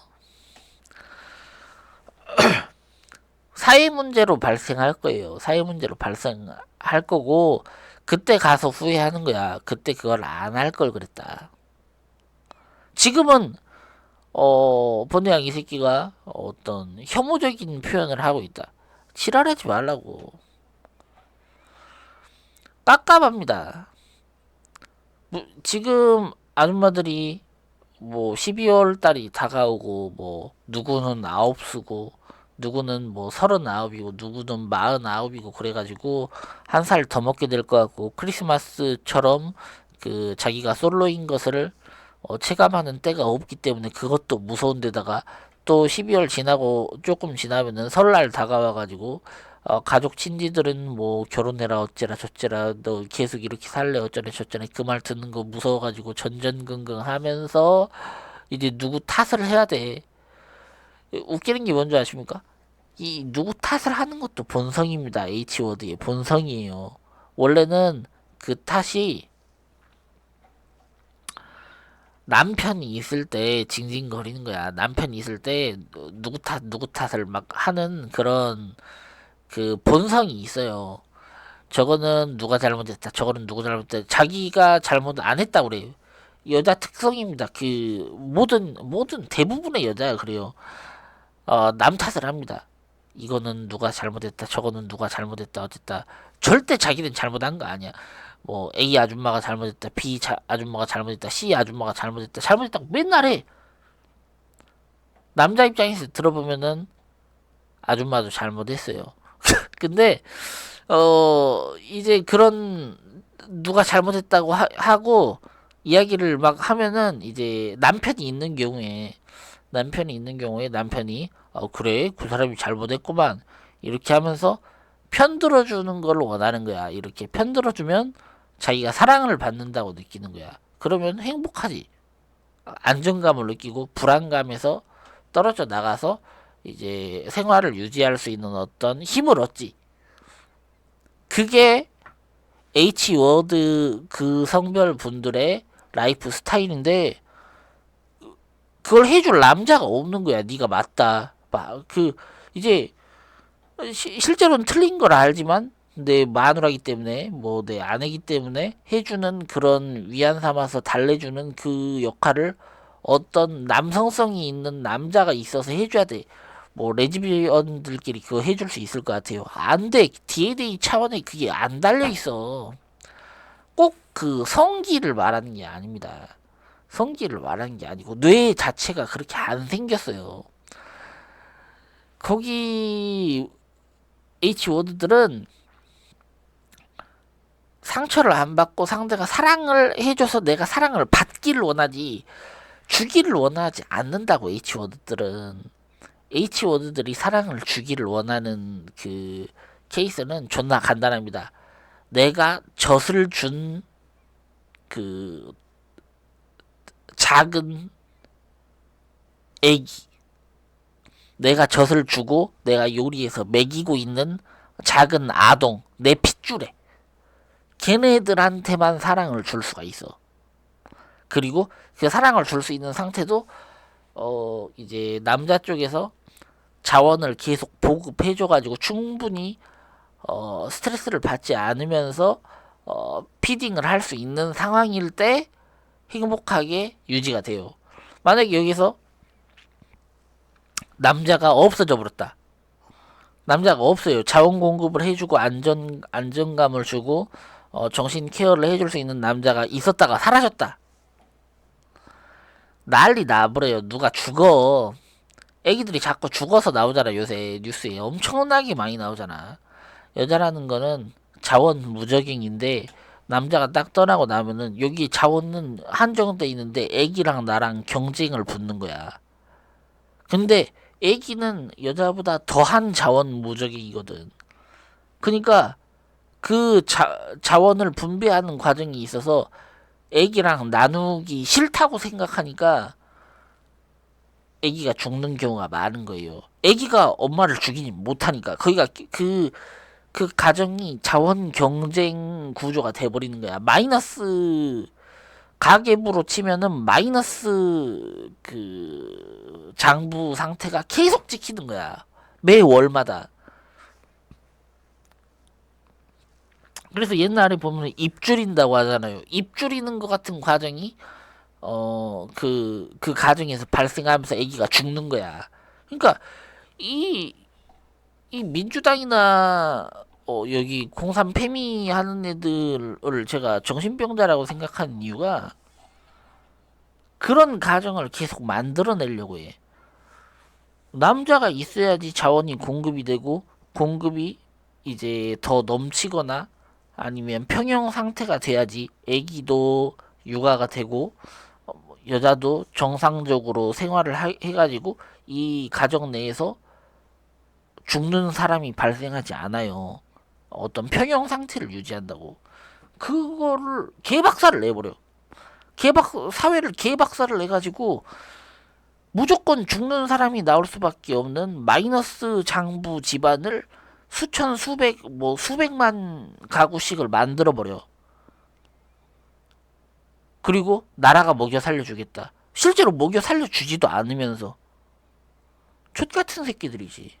사회 문제로 발생할 거예요. 사회 문제로 발생할 거고 그때 가서 후회하는 거야. 그때 그걸 안 할 걸 그랬다. 지금은 번외양 이 새끼가 어떤 혐오적인 표현을 하고 있다. 지랄하지 말라고. 깝깝합니다. 지금 아줌마들이 뭐 12월 달이 다가오고 뭐 누구는 9수고 누구는 뭐 39이고 누구는 49이고 그래가지고 한 살 더 먹게 될 것 같고 크리스마스처럼 그 자기가 솔로인 것을 체감하는 때가 없기 때문에 그것도 무서운데다가 또 12월 지나고 조금 지나면은 설날 다가와가지고 가족 친지들은 뭐 결혼해라 어째라 저째라 너 계속 이렇게 살래 어쩌네 저쩌네 그 말 듣는 거 무서워가지고 전전긍긍 하면서 이제 누구 탓을 해야 돼. 웃기는 게 뭔지 아십니까? 이 누구 탓을 하는 것도 본성입니다. H워드의 본성이에요. 원래는 그 탓이 남편이 있을 때 징징거리는 거야. 남편이 있을 때 누구 탓을 막 하는 그런 그 본성이 있어요. 저거는 누가 잘못했다. 저거는 누구 잘못했다. 자기가 잘못 안 했다고 그래요. 여자 특성입니다. 그 모든 대부분의 여자가 그래요. 남 탓을 합니다. 이거는 누가 잘못했다. 저거는 누가 잘못했다. 어쨌다. 절대 자기는 잘못한 거 아니야. 뭐 A 아줌마가 잘못했다. 아줌마가 잘못했다. C 아줌마가 잘못했다고 맨날 해. 남자 입장에서 들어보면은 아줌마도 잘못했어요. 근데 이제 그런 누가 잘못했다고 하고 이야기를 막 하면은 이제 남편이 있는 경우에 남편이 그래 그 사람이 잘못했구만 이렇게 하면서 편 들어주는 걸 원하는 거야. 이렇게 편 들어주면 자기가 사랑을 받는다고 느끼는 거야. 그러면 행복하지. 안정감을 느끼고 불안감에서 떨어져 나가서 이제 생활을 유지할 수 있는 어떤 힘을 얻지. 그게 H워드 그 성별 분들의 라이프 스타일인데 그걸 해줄 남자가 없는 거야. 네가 맞다. 이제 실제로는 틀린 걸 알지만 내 마누라기 때문에 뭐 내 아내기 때문에 해주는 그런 위안 삼아서 달래주는 그 역할을 어떤 남성성이 있는 남자가 있어서 해줘야 돼. 뭐 레즈비언들끼리 그거 해줄 수 있을 것 같아요. 안 돼. DNA 차원에 그게 안 달려 있어. 꼭 그 성기를 말하는 게 아닙니다. 성기를 말하는 게 아니고 뇌 자체가 그렇게 안 생겼어요. 거기 H워드들은 상처를 안 받고 상대가 사랑을 해줘서 내가 사랑을 받기를 원하지 주기를 원하지 않는다고. H워드들이 사랑을 주기를 원하는 그 케이스는 존나 간단합니다. 내가 젖을 준 그 작은 애기, 내가 젖을 주고 내가 요리해서 먹이고 있는 작은 아동, 내 핏줄에 걔네들한테만 사랑을 줄 수가 있어. 그리고 그 사랑을 줄 수 있는 상태도 이제 남자 쪽에서 자원을 계속 보급해줘가지고 충분히 스트레스를 받지 않으면서 피딩을 할 수 있는 상황일 때 행복하게 유지가 돼요. 만약에 여기서 남자가 없어져 버렸다. 남자가 없어요. 자원 공급을 해주고 안정감을 주고 정신 케어를 해줄 수 있는 남자가 있었다가 사라졌다. 난리 나버려요. 누가 죽어. 애기들이 자꾸 죽어서 나오잖아. 요새 뉴스에 엄청나게 많이 나오잖아. 여자라는 거는 자원 무적행인데 남자가 딱 떠나고 나면은 여기 자원은 한정돼 있는데 애기랑 나랑 경쟁을 붙는 거야. 근데 애기는 여자보다 더한 자원 무적행이거든. 그러니까 그 자원을 분배하는 과정이 있어서 애기랑 나누기 싫다고 생각하니까 애기가 죽는 경우가 많은 거예요. 애기가 엄마를 죽이지 못하니까. 거기가 그 가정이 자원 경쟁 구조가 돼버리는 거야. 마이너스 가계부로 치면은 마이너스 그 장부 상태가 계속 찍히는 거야. 매 월마다. 그래서 옛날에 보면 입줄인다고 하잖아요. 입줄이는 것 같은 과정이 그 가정에서 발생하면서 아기가 죽는 거야. 그러니까 이 민주당이나 여기 공산 페미 하는 애들을 제가 정신병자라고 생각하는 이유가 그런 가정을 계속 만들어내려고 해. 남자가 있어야지 자원이 공급이 되고 공급이 이제 더 넘치거나 아니면 평형 상태가 돼야지 애기도 육아가 되고 여자도 정상적으로 생활을 해가지고 이 가정 내에서 죽는 사람이 발생하지 않아요. 어떤 평형 상태를 유지한다고. 그거를 개박살을 내버려. 사회를 개박살을 내가지고 무조건 죽는 사람이 나올 수밖에 없는 마이너스 장부 집안을 수천 수백만 가구씩을 만들어 버려. 그리고 나라가 먹여 살려주겠다. 실제로 먹여 살려주지도 않으면서 족같은 새끼들이지.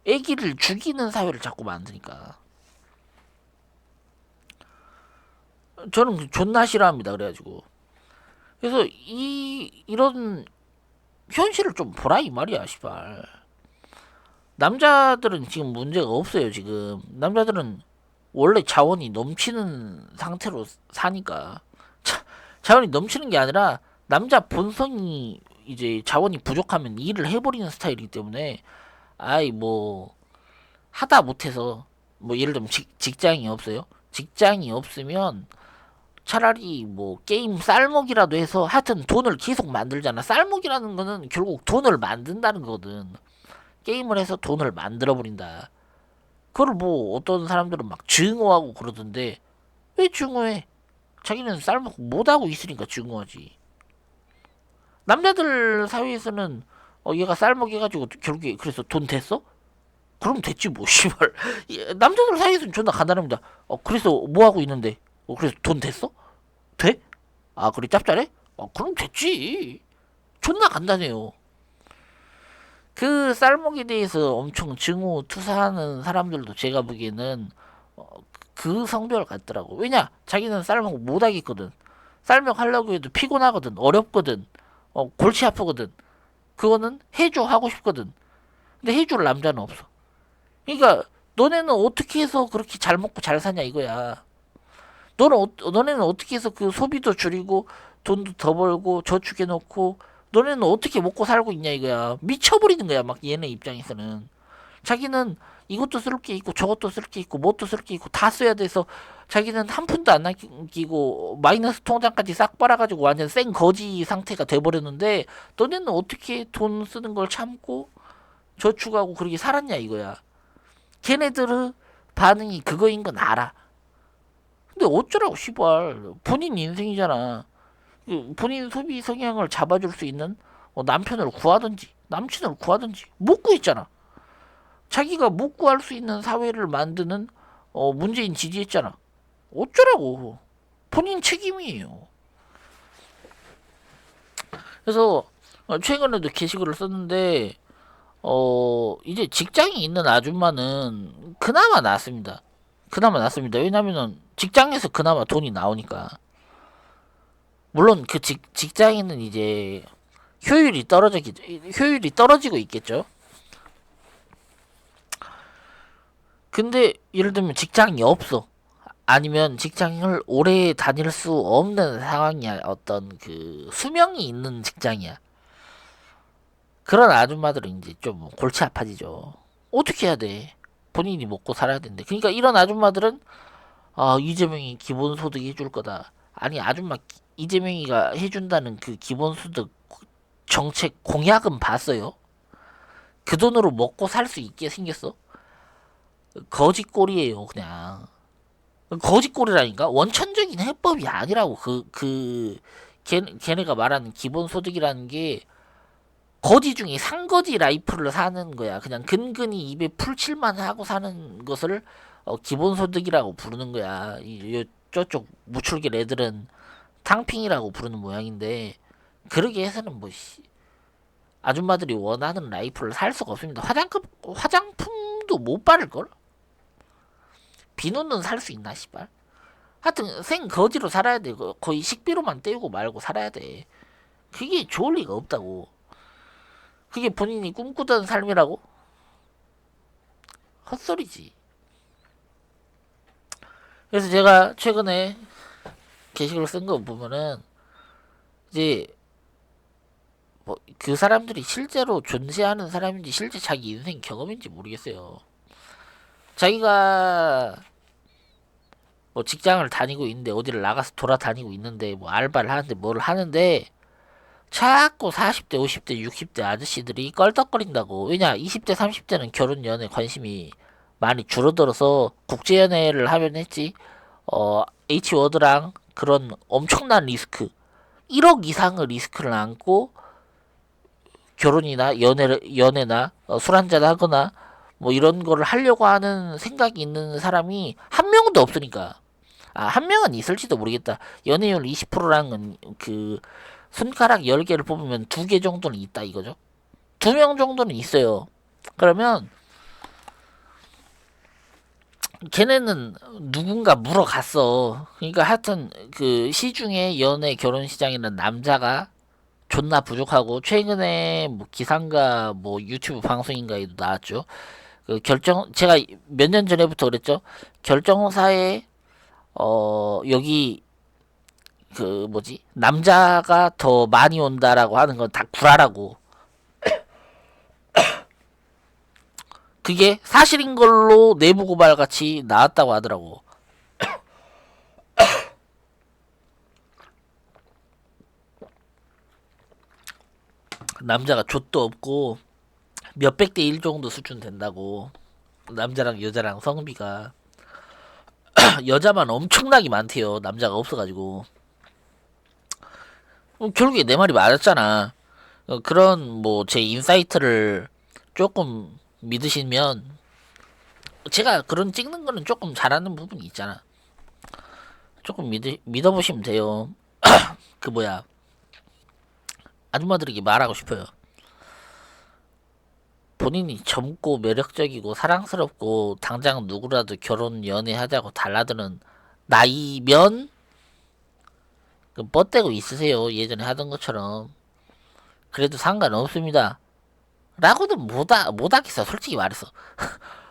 애기를 죽이는 사회를 자꾸 만드니까. 저는 존나 싫어합니다. 그래가지고 그래서 이런 현실을 좀 보라 이 말이야. 시발. 남자들은 지금 문제가 없어요. 지금 남자들은 원래 자원이 넘치는 상태로 사니까. 자원이 넘치는 게 아니라 남자 본성이 이제 자원이 부족하면 일을 해버리는 스타일이기 때문에 아이 뭐 하다 못해서 뭐 예를 들면 직장이 없어요. 직장이 없으면 차라리 뭐 게임 쌀먹이라도 해서 하여튼 돈을 계속 만들잖아. 쌀먹이라는 거는 결국 돈을 만든다는 거거든. 게임을 해서 돈을 만들어 버린다. 그걸 뭐 어떤 사람들은 막 증오하고 그러던데 왜 증오해? 자기는 쌀먹 못하고 있으니까 증오하지. 남자들 사회에서는 얘가 쌀먹해가지고 결국에 그래서 돈 됐어? 그럼 됐지 뭐 씨발. 남자들 사이에서는 존나 간단합니다. 그래서 뭐 하고 있는데? 그래서 돈 됐어? 돼? 아 그래 짭짤해? 그럼 됐지. 존나 간단해요. 그 쌀먹에 대해서 엄청 증오 투사하는 사람들도 제가 보기에는 그 성별 같더라고. 왜냐? 자기는 쌀먹 못하겠거든. 쌀먹 하려고 해도 피곤하거든. 어렵거든. 골치 아프거든. 그거는 해줘 하고 싶거든. 근데 해줄 남자는 없어. 그러니까 너네는 어떻게 해서 그렇게 잘 먹고 잘 사냐 이거야. 너네는 어떻게 해서 그 소비도 줄이고 돈도 더 벌고 저축해 놓고 너네는 어떻게 먹고 살고 있냐 이거야. 미쳐버리는 거야. 막 얘네 입장에서는. 자기는 이것도 쓸 게 있고 저것도 쓸 게 있고 뭣도 쓸 게 있고 다 써야 돼서 자기는 한 푼도 안 남기고 마이너스 통장까지 싹 빨아가지고 완전 생 거지 상태가 돼버렸는데 너네는 어떻게 돈 쓰는 걸 참고 저축하고 그렇게 살았냐 이거야. 걔네들의 반응이 그거인 건 알아. 근데 어쩌라고 시발. 본인 인생이잖아. 본인 소비 성향을 잡아줄 수 있는 남편을 구하든지 남친을 구하든지 못 구했잖아. 자기가 못 구할 수 있는 사회를 만드는 문재인 지지했잖아. 어쩌라고. 본인 책임이에요. 그래서 최근에도 게시글을 썼는데 이제 직장이 있는 아줌마는 그나마 낫습니다. 그나마 낫습니다. 왜냐면은 직장에서 그나마 돈이 나오니까. 물론 그 직장에는 이제 효율이 떨어지고 있겠죠. 근데 예를 들면 직장이 없어. 아니면 직장을 오래 다닐 수 없는 상황이야. 어떤 그 수명이 있는 직장이야. 그런 아줌마들은 이제 좀 골치 아파지죠. 어떻게 해야 돼? 본인이 먹고 살아야 되는데. 그러니까 이런 아줌마들은 이재명이 기본소득 해줄 거다. 아니 아줌마 이재명이가 해준다는 그 기본소득 정책 공약은 봤어요? 그 돈으로 먹고 살 수 있게 생겼어? 거짓골이에요 그냥. 거짓골이라니까. 원천적인 해법이 아니라고. 걔네가 말하는 기본소득이라는 게 거지 중에 상거지 라이프를 사는 거야. 그냥 근근히 입에 풀칠만 하고 사는 것을 기본소득이라고 부르는 거야. 저쪽 무출길 애들은 탕핑이라고 부르는 모양인데 그러게 해서는 뭐 아줌마들이 원하는 라이프를 살 수가 없습니다. 화장품도 못 바를 걸? 비누는 살 수 있나 씨발. 하여튼 생 거지로 살아야 돼. 거의 식비로만 때우고 말고 살아야 돼. 그게 좋을 리가 없다고. 그게 본인이 꿈꾸던 삶이라고? 헛소리지. 그래서 제가 최근에 게시글 쓴 거 보면은 이제 뭐 그 사람들이 실제로 존재하는 사람인지 실제 자기 인생 경험인지 모르겠어요. 자기가 뭐 직장을 다니고 있는데 어디를 나가서 돌아다니고 있는데 뭐 알바를 하는데 뭘 하는데 자꾸 40대, 50대, 60대 아저씨들이 껄떡거린다고. 왜냐 20대, 30대는 결혼 연애 관심이 많이 줄어들어서 국제연애를 하면 했지. H워드랑 그런 엄청난 리스크 1억 이상의 리스크를 안고 결혼이나 연애나 술 한잔 하거나 뭐 이런 거를 하려고 하는 생각이 있는 사람이 한 명도 없으니까. 한 명은 있을지도 모르겠다. 연애율 20%라는 그 손가락 10개를 뽑으면 2개 정도는 있다 이거죠. 2명 정도는 있어요. 그러면 걔네는 누군가 물어갔어. 그러니까 하여튼 그 시중에 연애 결혼 시장에는 남자가 존나 부족하고 최근에 뭐 기상가 뭐 유튜브 방송인가에도 나왔죠. 그 제가 몇 년 전에부터 그랬죠. 결정사에 여기 그 뭐지 남자가 더 많이 온다라고 하는 건 다 구라라고. 그게 사실인 걸로 내부 고발 같이 나왔다고 하더라고. 남자가 족도 없고 몇백 대 일 정도 수준 된다고. 남자랑 여자랑 성비가 여자만 엄청나게 많대요. 남자가 없어가지고. 결국에 내 말이 맞았잖아. 그런 뭐 제 인사이트를 조금 믿으시면 제가 그런 찍는 거는 조금 잘하는 부분이 있잖아. 조금 믿어보시면 돼요. 그 뭐야 아줌마들에게 말하고 싶어요. 본인이 젊고 매력적이고 사랑스럽고 당장 누구라도 결혼 연애하자고 달라드는 나이면 그 뻗대고 있으세요. 예전에 하던 것처럼. 그래도 상관없습니다. 라고는 못하겠어. 솔직히 말해서.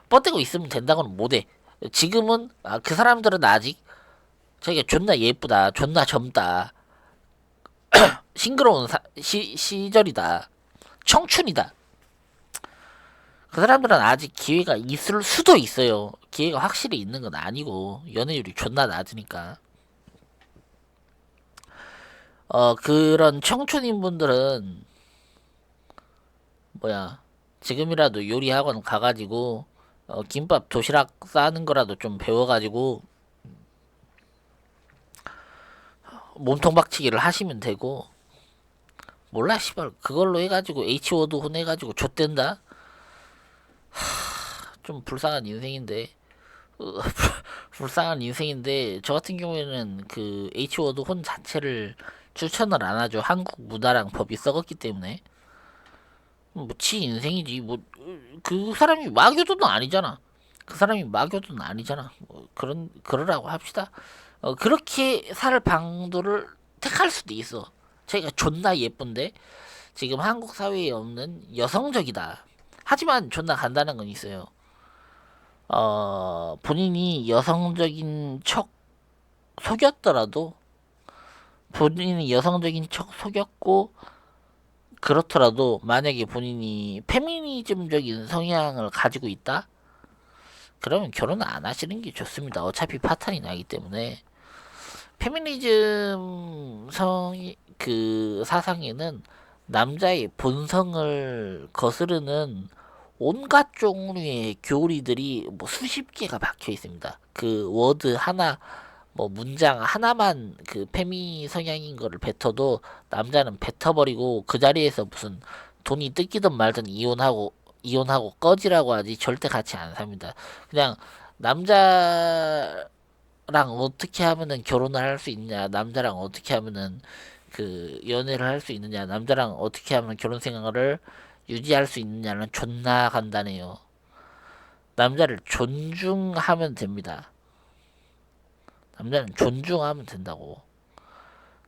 뻗대고 있으면 된다고는 못해. 지금은 그 사람들은 아직 자기가 존나 예쁘다. 존나 젊다. 싱그러운 시절이다. 청춘이다. 그 사람들은 아직 기회가 있을 수도 있어요. 기회가 확실히 있는 건 아니고 연애율이 존나 낮으니까. 그런 청춘인 분들은 뭐야 지금이라도 요리 학원 가가지고 김밥 도시락 싸는 거라도 좀 배워가지고 몸통 박치기를 하시면 되고 몰라 씨발 그걸로 해가지고 H워드 혼해가지고 좆된다. 좀 불쌍한 인생인데 불쌍한 인생인데 저 같은 경우에는 그 H워드 혼 자체를 추천을 안 하죠. 한국 문화랑 법이 썩었기 때문에. 뭐 지 인생이지 뭐 그 사람이 마교도는 아니잖아. 그 사람이 마교도는 아니잖아. 뭐 그러라고 합시다. 그렇게 살 방도를 택할 수도 있어. 자기가 존나 예쁜데 지금 한국 사회에 없는 여성적이다. 하지만 존나 간단한 건 있어요. 본인이 여성적인 척 속였더라도 본인이 여성적인 척 속였고 그렇더라도 만약에 본인이 페미니즘적인 성향을 가지고 있다? 그러면 결혼을 안 하시는 게 좋습니다. 어차피 파탄이 나기 때문에 페미니즘 그 사상에는 남자의 본성을 거스르는 온갖 종류의 교리들이 뭐 수십 개가 박혀 있습니다. 그 워드 하나 뭐 문장 하나만 그 페미 성향인 거를 뱉어도 남자는 뱉어버리고 그 자리에서 무슨 돈이 뜯기든 말든 이혼하고 꺼지라고 하지 절대 같이 안 삽니다. 그냥 남자랑 어떻게 하면은 결혼을 할 수 있냐, 남자랑 어떻게 하면은 그 연애를 할 수 있느냐, 남자랑 어떻게 하면 결혼 생활을 유지할 수 있느냐는 존나 간단해요. 남자를 존중하면 됩니다. 남자는 존중하면 된다고.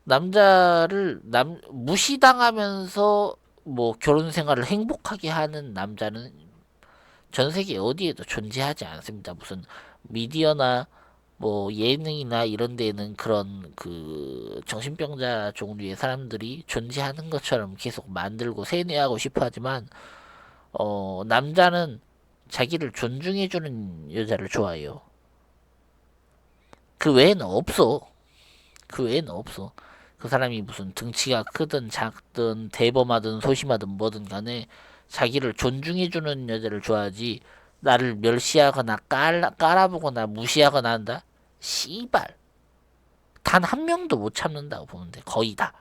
남자를 무시당하면서 뭐 결혼 생활을 행복하게 하는 남자는 전 세계 어디에도 존재하지 않습니다. 무슨 미디어나 뭐 예능이나 이런 데에는 그런 그 정신병자 종류의 사람들이 존재하는 것처럼 계속 만들고 세뇌하고 싶어 하지만 남자는 자기를 존중해주는 여자를 좋아해요. 그 외에는 없어. 그 외에는 없어. 그 사람이 무슨 등치가 크든 작든 대범하든 소심하든 뭐든 간에 자기를 존중해주는 여자를 좋아하지 나를 멸시하거나 깔아보거나 무시하거나 한다? 씨발. 단 한 명도 못 참는다고 보면 돼. 거의 다.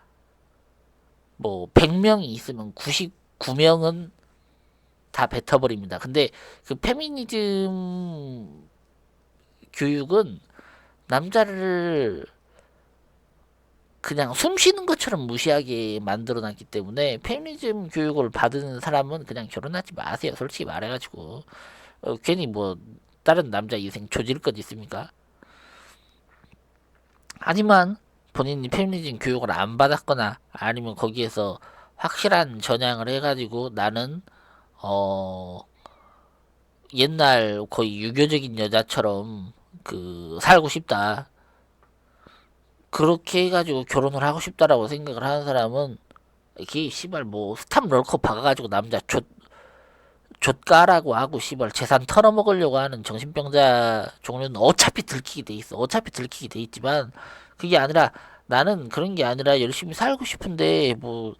뭐 100명이 있으면 99명은 다 뱉어버립니다. 근데 그 페미니즘 교육은 남자를 그냥 숨 쉬는 것처럼 무시하게 만들어놨기 때문에 페미니즘 교육을 받은 사람은 그냥 결혼하지 마세요. 솔직히 말해가지고 괜히 뭐 다른 남자 인생 조질 것 있습니까? 하지만 본인이 페미니즘 교육을 안 받았거나 아니면 거기에서 확실한 전향을 해가지고 나는 어 옛날 거의 유교적인 여자처럼 그 살고 싶다. 그렇게 해가지고 결혼을 하고 싶다라고 생각을 하는 사람은 이게 씨발 뭐 스탑 럴커 박아가지고 남자 좆가라고 하고 씨발 재산 털어먹으려고 하는 정신병자 종류는 어차피 들키게 돼 있어. 어차피 들키게 돼 있지만 그게 아니라 나는 그런 게 아니라 열심히 살고 싶은데 뭐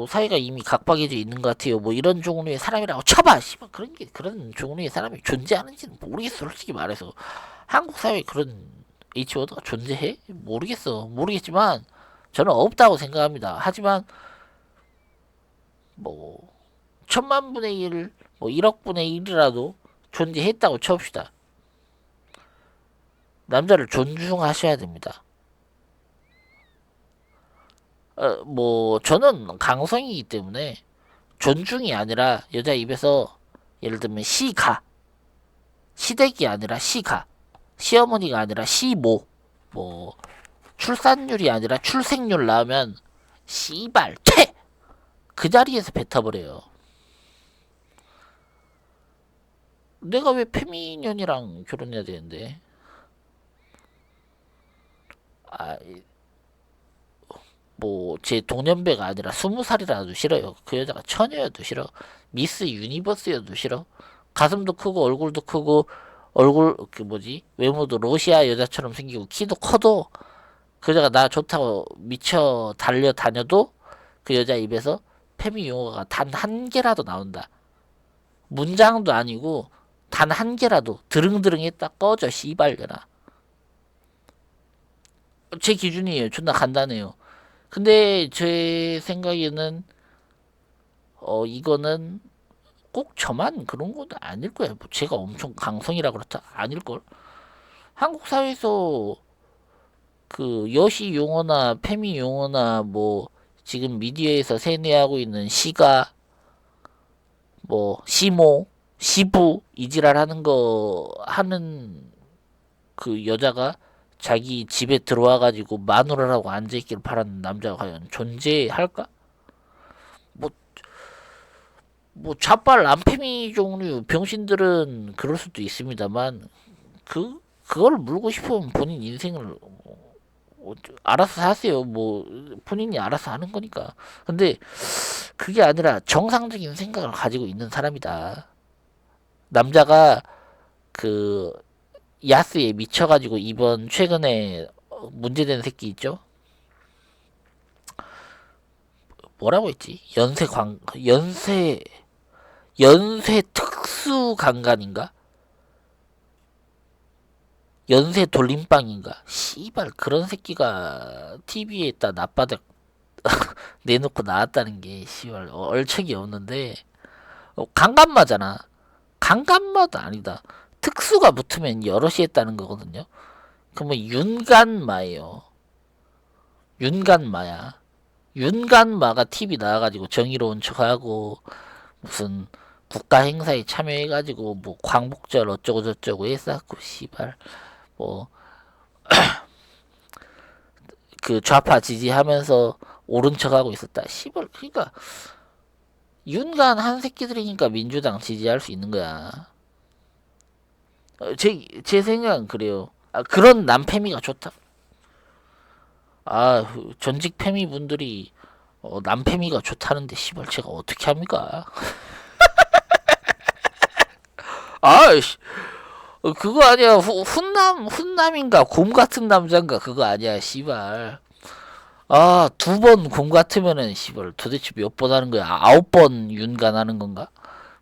사회가 이미 각박해져 있는 것 같아요. 뭐 이런 종류의 사람이라고 쳐봐. 씨발 그런 종류의 사람이 존재하는지는 모르겠어. 솔직히 말해서 한국 사회에 그런 H워드가 존재해? 모르겠어. 모르겠지만 저는 없다고 생각합니다. 하지만 뭐 천만 분의 일, 뭐 1억 분의 1이라도 존재했다고 쳐봅시다. 남자를 존중하셔야 됩니다. 뭐 저는 강성이기 때문에 존중이 아니라 여자 입에서 예를 들면 시가, 시댁이 아니라 시가, 시어머니가 아니라 시모, 뭐 출산율이 아니라 출생률 나오면 씨발 퇴! 그 자리에서 뱉어버려요. 내가 왜 페미년이랑 결혼해야 되는데? 아, 뭐 제 동년배가 아니라 20살이라도 싫어요. 그 여자가 처녀여도 싫어. 미스 유니버스여도 싫어. 가슴도 크고 얼굴도 크고 얼굴 그 뭐지 외모도 러시아 여자처럼 생기고 키도 커도 그 여자가 나 좋다고 미쳐 달려다녀도 그 여자 입에서 페미 용어가 단 한 개라도 나온다. 문장도 아니고 단 한 개라도 드릉드릉했다 꺼져 씨발려나. 제 기준이에요. 존나 간단해요. 근데 제 생각에는 이거는 꼭 저만 그런 건 아닐 거예요. 뭐 제가 엄청 강성이라 그렇다 아닐 걸. 한국 사회에서 그 여시 용어나 페미 용어나 뭐 지금 미디어에서 세뇌하고 있는 시가 뭐 시모 시부 이지랄 하는 거 하는 그 여자가 자기 집에 들어와 가지고 마누라를 하고 앉아 있기를 바라는 남자가 과연 존재할까? 뭐 좌빨 암페미 종류 병신들은 그럴 수도 있습니다만 그걸 물고 싶으면 본인 인생을 알아서 사세요. 뭐 본인이 알아서 하는 거니까. 근데 그게 아니라 정상적인 생각을 가지고 있는 사람이다. 남자가 그 야스에 미쳐가지고 이번 최근에 문제된 새끼 있죠? 뭐라고 했지? 연쇄 특수 강간인가? 연쇄 돌림빵인가? 씨발 그런 새끼가 TV에다 낮바닥 내놓고 나왔다는 게 씨발 얼척이 없는데 강간마잖아. 강간마도 아니다. 특수가 붙으면 여럿이 했다는 거거든요. 그러면 윤간마예요. 윤간마야. 윤간마가 TV 나와가지고 정의로운 척하고 무슨 국가 행사에 참여해가지고 뭐 광복절 어쩌고 저쩌고 했었고 씨발 뭐 그 좌파 지지하면서 옳은 척하고 있었다. 씨발 그러니까 윤간 한 새끼들이니까 민주당 지지할 수 있는 거야. 제 생각은 그래요. 그런 남패미가 좋다. 전직 패미 분들이 남패미가 좋다는데 씨발 제가 어떻게 합니까? 씨. 그거 아니야. 훈남인가 곰 같은 남자인가 그거 아니야. 씨발. 2번 곰 같으면은 씨발 도대체 몇 번 하는 거야? 9번 윤간하는 건가?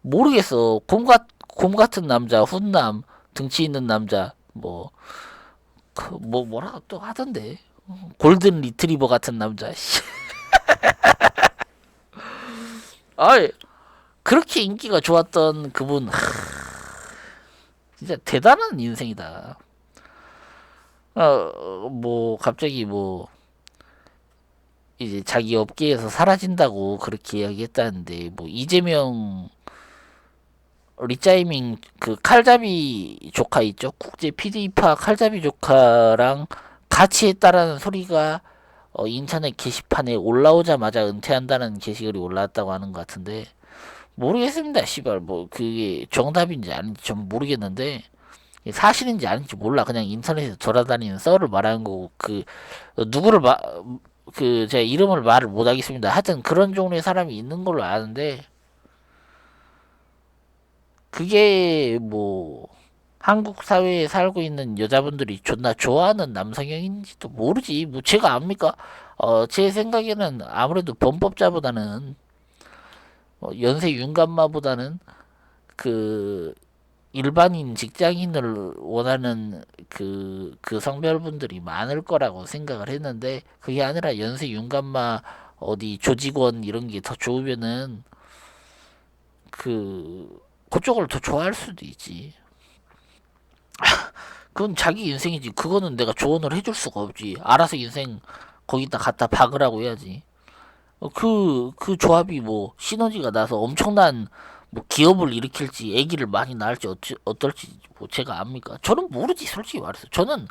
모르겠어. 곰 같은 남자, 훈남, 등치 있는 남자, 뭐라 또 하던데. 골든 리트리버 같은 남자. 씨. 아, 그렇게 인기가 좋았던 그분, 진짜 대단한 인생이다. 갑자기 이제 자기 업계에서 사라진다고 그렇게 이야기했다는데, 이재명 리짜이밍 그 칼잡이 조카 있죠? 국제 PD파 칼잡이 조카랑 같이 했다라는 소리가 인터넷 게시판에 올라오자마자 은퇴한다는 게시글이 올라왔다고 하는 것 같은데 모르겠습니다. 씨발 그게 정답인지 아닌지 좀 모르겠는데 사실인지 아닌지 몰라. 그냥 인터넷에 돌아다니는 썰을 말하는 거고 누구를 제가 이름을 말을 못 하겠습니다. 하여튼 그런 종류의 사람이 있는 걸로 아는데 그게 한국 사회에 살고 있는 여자분들이 존나 좋아하는 남성형인지도 모르지. 제가 압니까? 제 생각에는 아무래도 범법자보다는 연쇄 윤감마보다는 그 일반인 직장인을 원하는 그 성별분들이 많을 거라고 생각을 했는데 그게 아니라 연쇄 윤감마 어디 조직원 이런 게 더 좋으면은 그쪽을 더 좋아할 수도 있지. 그건 자기 인생이지. 그거는 내가 조언을 해줄 수가 없지. 알아서 인생 거기다 갖다 박으라고 해야지. 그 조합이 시너지가 나서 엄청난 기업을 일으킬지 아기를 많이 낳을지 어떨지 제가 압니까? 저는 모르지 솔직히 말해서. 저는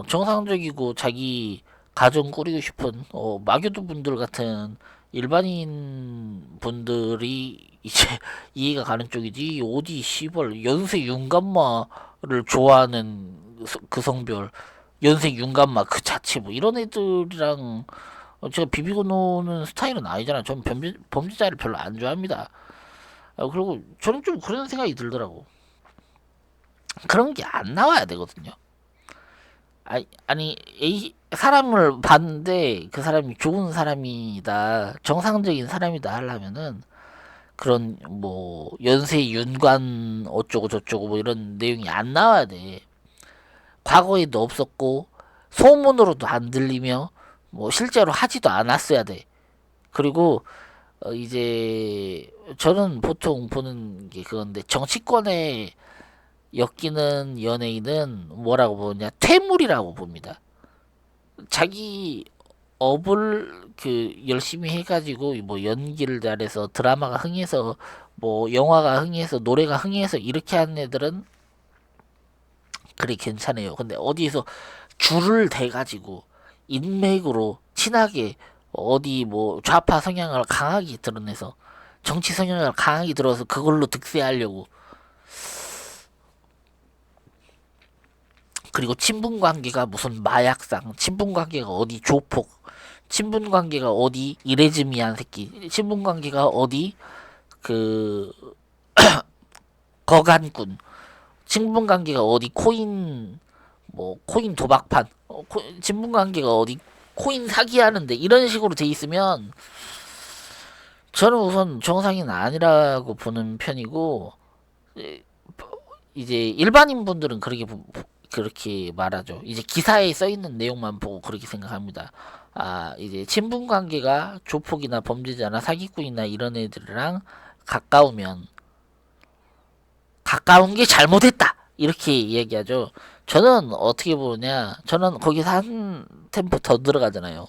정상적이고 자기 가정 꾸리고 싶은 마교도 분들 같은 일반인 분들이 이제 이해가 가는 쪽이지 어디 씨발 연쇄 윤감마를 좋아하는 그 성별 연쇄 윤감마 그 자체 뭐 이런 애들이랑 제가 비비고 노는 스타일은 아니잖아. 전 범죄자를 별로 안 좋아합니다. 그리고 저는 좀 그런 생각이 들더라고. 그런 게 안 나와야 되거든요. 아니 사람을 봤는데 그 사람이 좋은 사람이다, 정상적인 사람이다 하려면은 그런 뭐 연쇄 윤관 어쩌고 저쩌고 뭐 이런 내용이 안 나와야 돼. 과거에도 없었고 소문으로도 안 들리며 뭐 실제로 하지도 않았어야 돼. 그리고 이제 저는 보통 보는 게 그건데, 정치권에 엮이는 연예인은 뭐라고 보느냐, 퇴물이라고 봅니다. 자기 업을 그 열심히 해가지고 뭐 연기를 잘해서 드라마가 흥해서 뭐 영화가 흥해서 노래가 흥해서 이렇게 하는 애들은 그래 괜찮아요. 근데 어디에서 줄을 대가지고 인맥으로 친하게 어디 뭐 좌파 성향을 강하게 드러내서 정치 성향을 강하게 들어서 그걸로 득세하려고, 그리고 친분 관계가 무슨 마약상, 친분 관계가 어디 조폭, 친분 관계가 어디 이레즈미한 새끼, 친분 관계가 어디 그 거간꾼, 친분 관계가 어디 코인 뭐 코인 도박판, 친분 관계가 어디 코인 사기하는데 이런 식으로 돼 있으면 저는 우선 정상인 아니라고 보는 편이고, 이제 일반인 분들은 그렇게 말하죠. 이제 기사에 써 있는 내용만 보고 그렇게 생각합니다. 아, 이제 친분 관계가 조폭이나 범죄자나 사기꾼이나 이런 애들이랑 가까우면 가까운 게 잘못했다, 이렇게 얘기하죠. 저는 어떻게 보느냐, 저는 거기서 한 템포 더 들어가잖아요.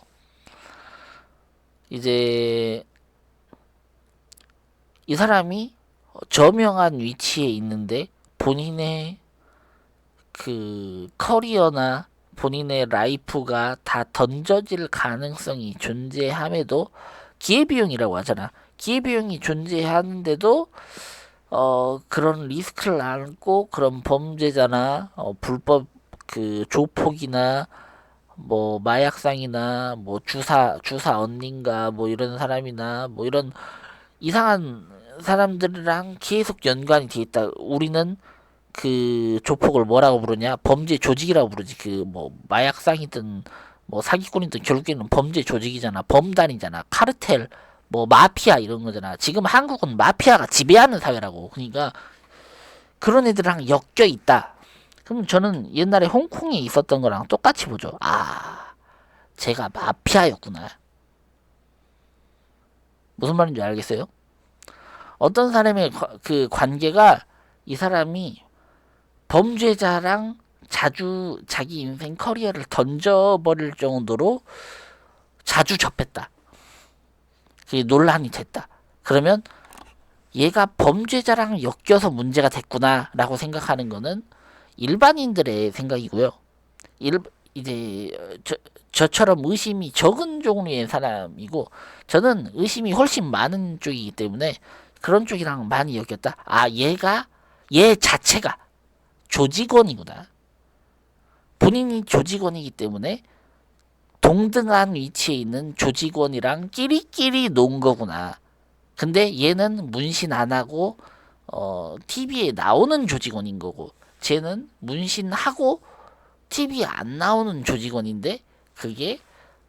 이제 이 사람이 저명한 위치에 있는데 본인의 그 커리어나 본인의 라이프가 다 던져질 가능성이 존재함에도, 기회비용이라고 하잖아. 기회비용이 존재하는데도 그런 리스크를 안고 그런 범죄자나 불법 그 조폭이나 뭐 마약상이나 뭐 주사 언닌가 뭐 이런 사람이나 뭐 이런 이상한 사람들이랑 계속 연관이 돼 있다. 우리는 그 조폭을 뭐라고 부르냐? 범죄 조직이라고 부르지. 그 뭐 마약상이든 뭐 사기꾼이든 결국에는 범죄 조직이잖아. 범단이잖아. 카르텔, 뭐 마피아 이런 거잖아. 지금 한국은 마피아가 지배하는 사회라고. 그러니까 그런 애들랑 엮여 있다. 그럼 저는 옛날에 홍콩에 있었던 거랑 똑같이 보죠. 아, 제가 마피아였구나. 무슨 말인지 알겠어요? 어떤 사람의 그 관계가, 이 사람이 범죄자랑 자주 자기 인생 커리어를 던져버릴 정도로 자주 접했다. 그게 논란이 됐다. 그러면 얘가 범죄자랑 엮여서 문제가 됐구나라고 생각하는 거는 일반인들의 생각이고요. 일, 이제 저처럼 의심이 적은 종류의 사람이고, 저는 의심이 훨씬 많은 쪽이기 때문에 그런 쪽이랑 많이 엮였다. 아, 얘 자체가 조직원이구나. 본인이 조직원이기 때문에 동등한 위치에 있는 조직원이랑 끼리끼리 논 거구나. 근데 얘는 문신 안 하고 TV에 나오는 조직원인 거고, 쟤는 문신하고 TV에 안 나오는 조직원인데 그게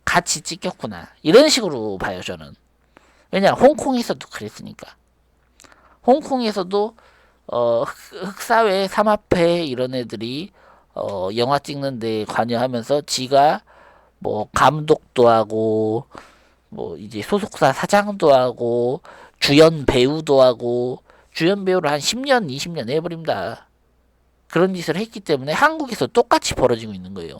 같이 찍혔구나. 이런 식으로 봐요, 저는. 왜냐, 홍콩에서도 그랬으니까. 홍콩에서도 흑사회 삼합회 이런 애들이 영화 찍는데 관여하면서 지가 뭐 감독도 하고 뭐 이제 소속사 사장도 하고 주연 배우도 하고, 주연 배우를 한 10년 20년 해버립니다. 그런 짓을 했기 때문에 한국에서 똑같이 벌어지고 있는 거예요.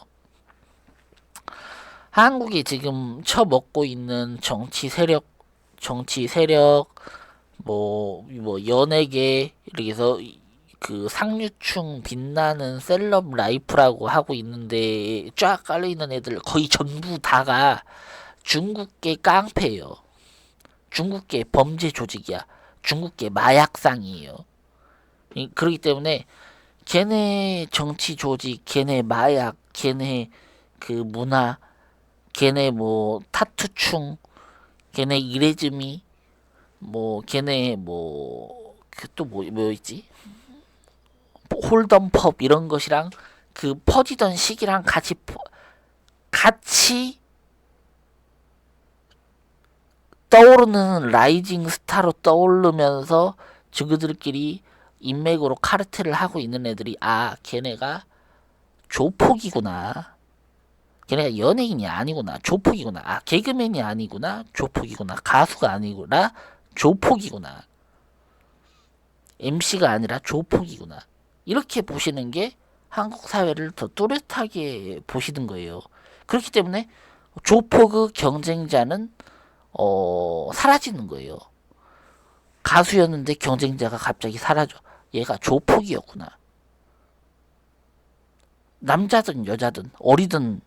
한국이 지금 처먹고 있는 정치 세력, 뭐 연예계, 이렇게 해서 그 상류층 빛나는 셀럽 라이프라고 하고 있는데 쫙 깔려 있는 애들 거의 전부 다가 중국계 깡패예요. 중국계 범죄 조직이야. 중국계 마약상이에요. 그렇기 때문에 걔네 정치 조직, 걔네 마약, 걔네 그 문화, 걔네 뭐 타투충, 걔네 이레즈미, 뭐 걔네 뭐 그 또 뭐 있지? 홀덤펍 이런 것이랑 그 퍼지던 시기랑 같이 떠오르는 라이징 스타로 떠오르면서 그들끼리 인맥으로 카르텔을 하고 있는 애들이 걔네가 조폭이구나. 걔네가 연예인이 아니구나. 조폭이구나. 개그맨이 아니구나. 조폭이구나. 가수가 아니구나. 조폭이구나. MC가 아니라 조폭이구나. 이렇게 보시는 게 한국 사회를 더 또렷하게 보시는 거예요. 그렇기 때문에 조폭의 경쟁자는 사라지는 거예요. 가수였는데 경쟁자가 갑자기 사라져. 얘가 조폭이었구나. 남자든 여자든 어리든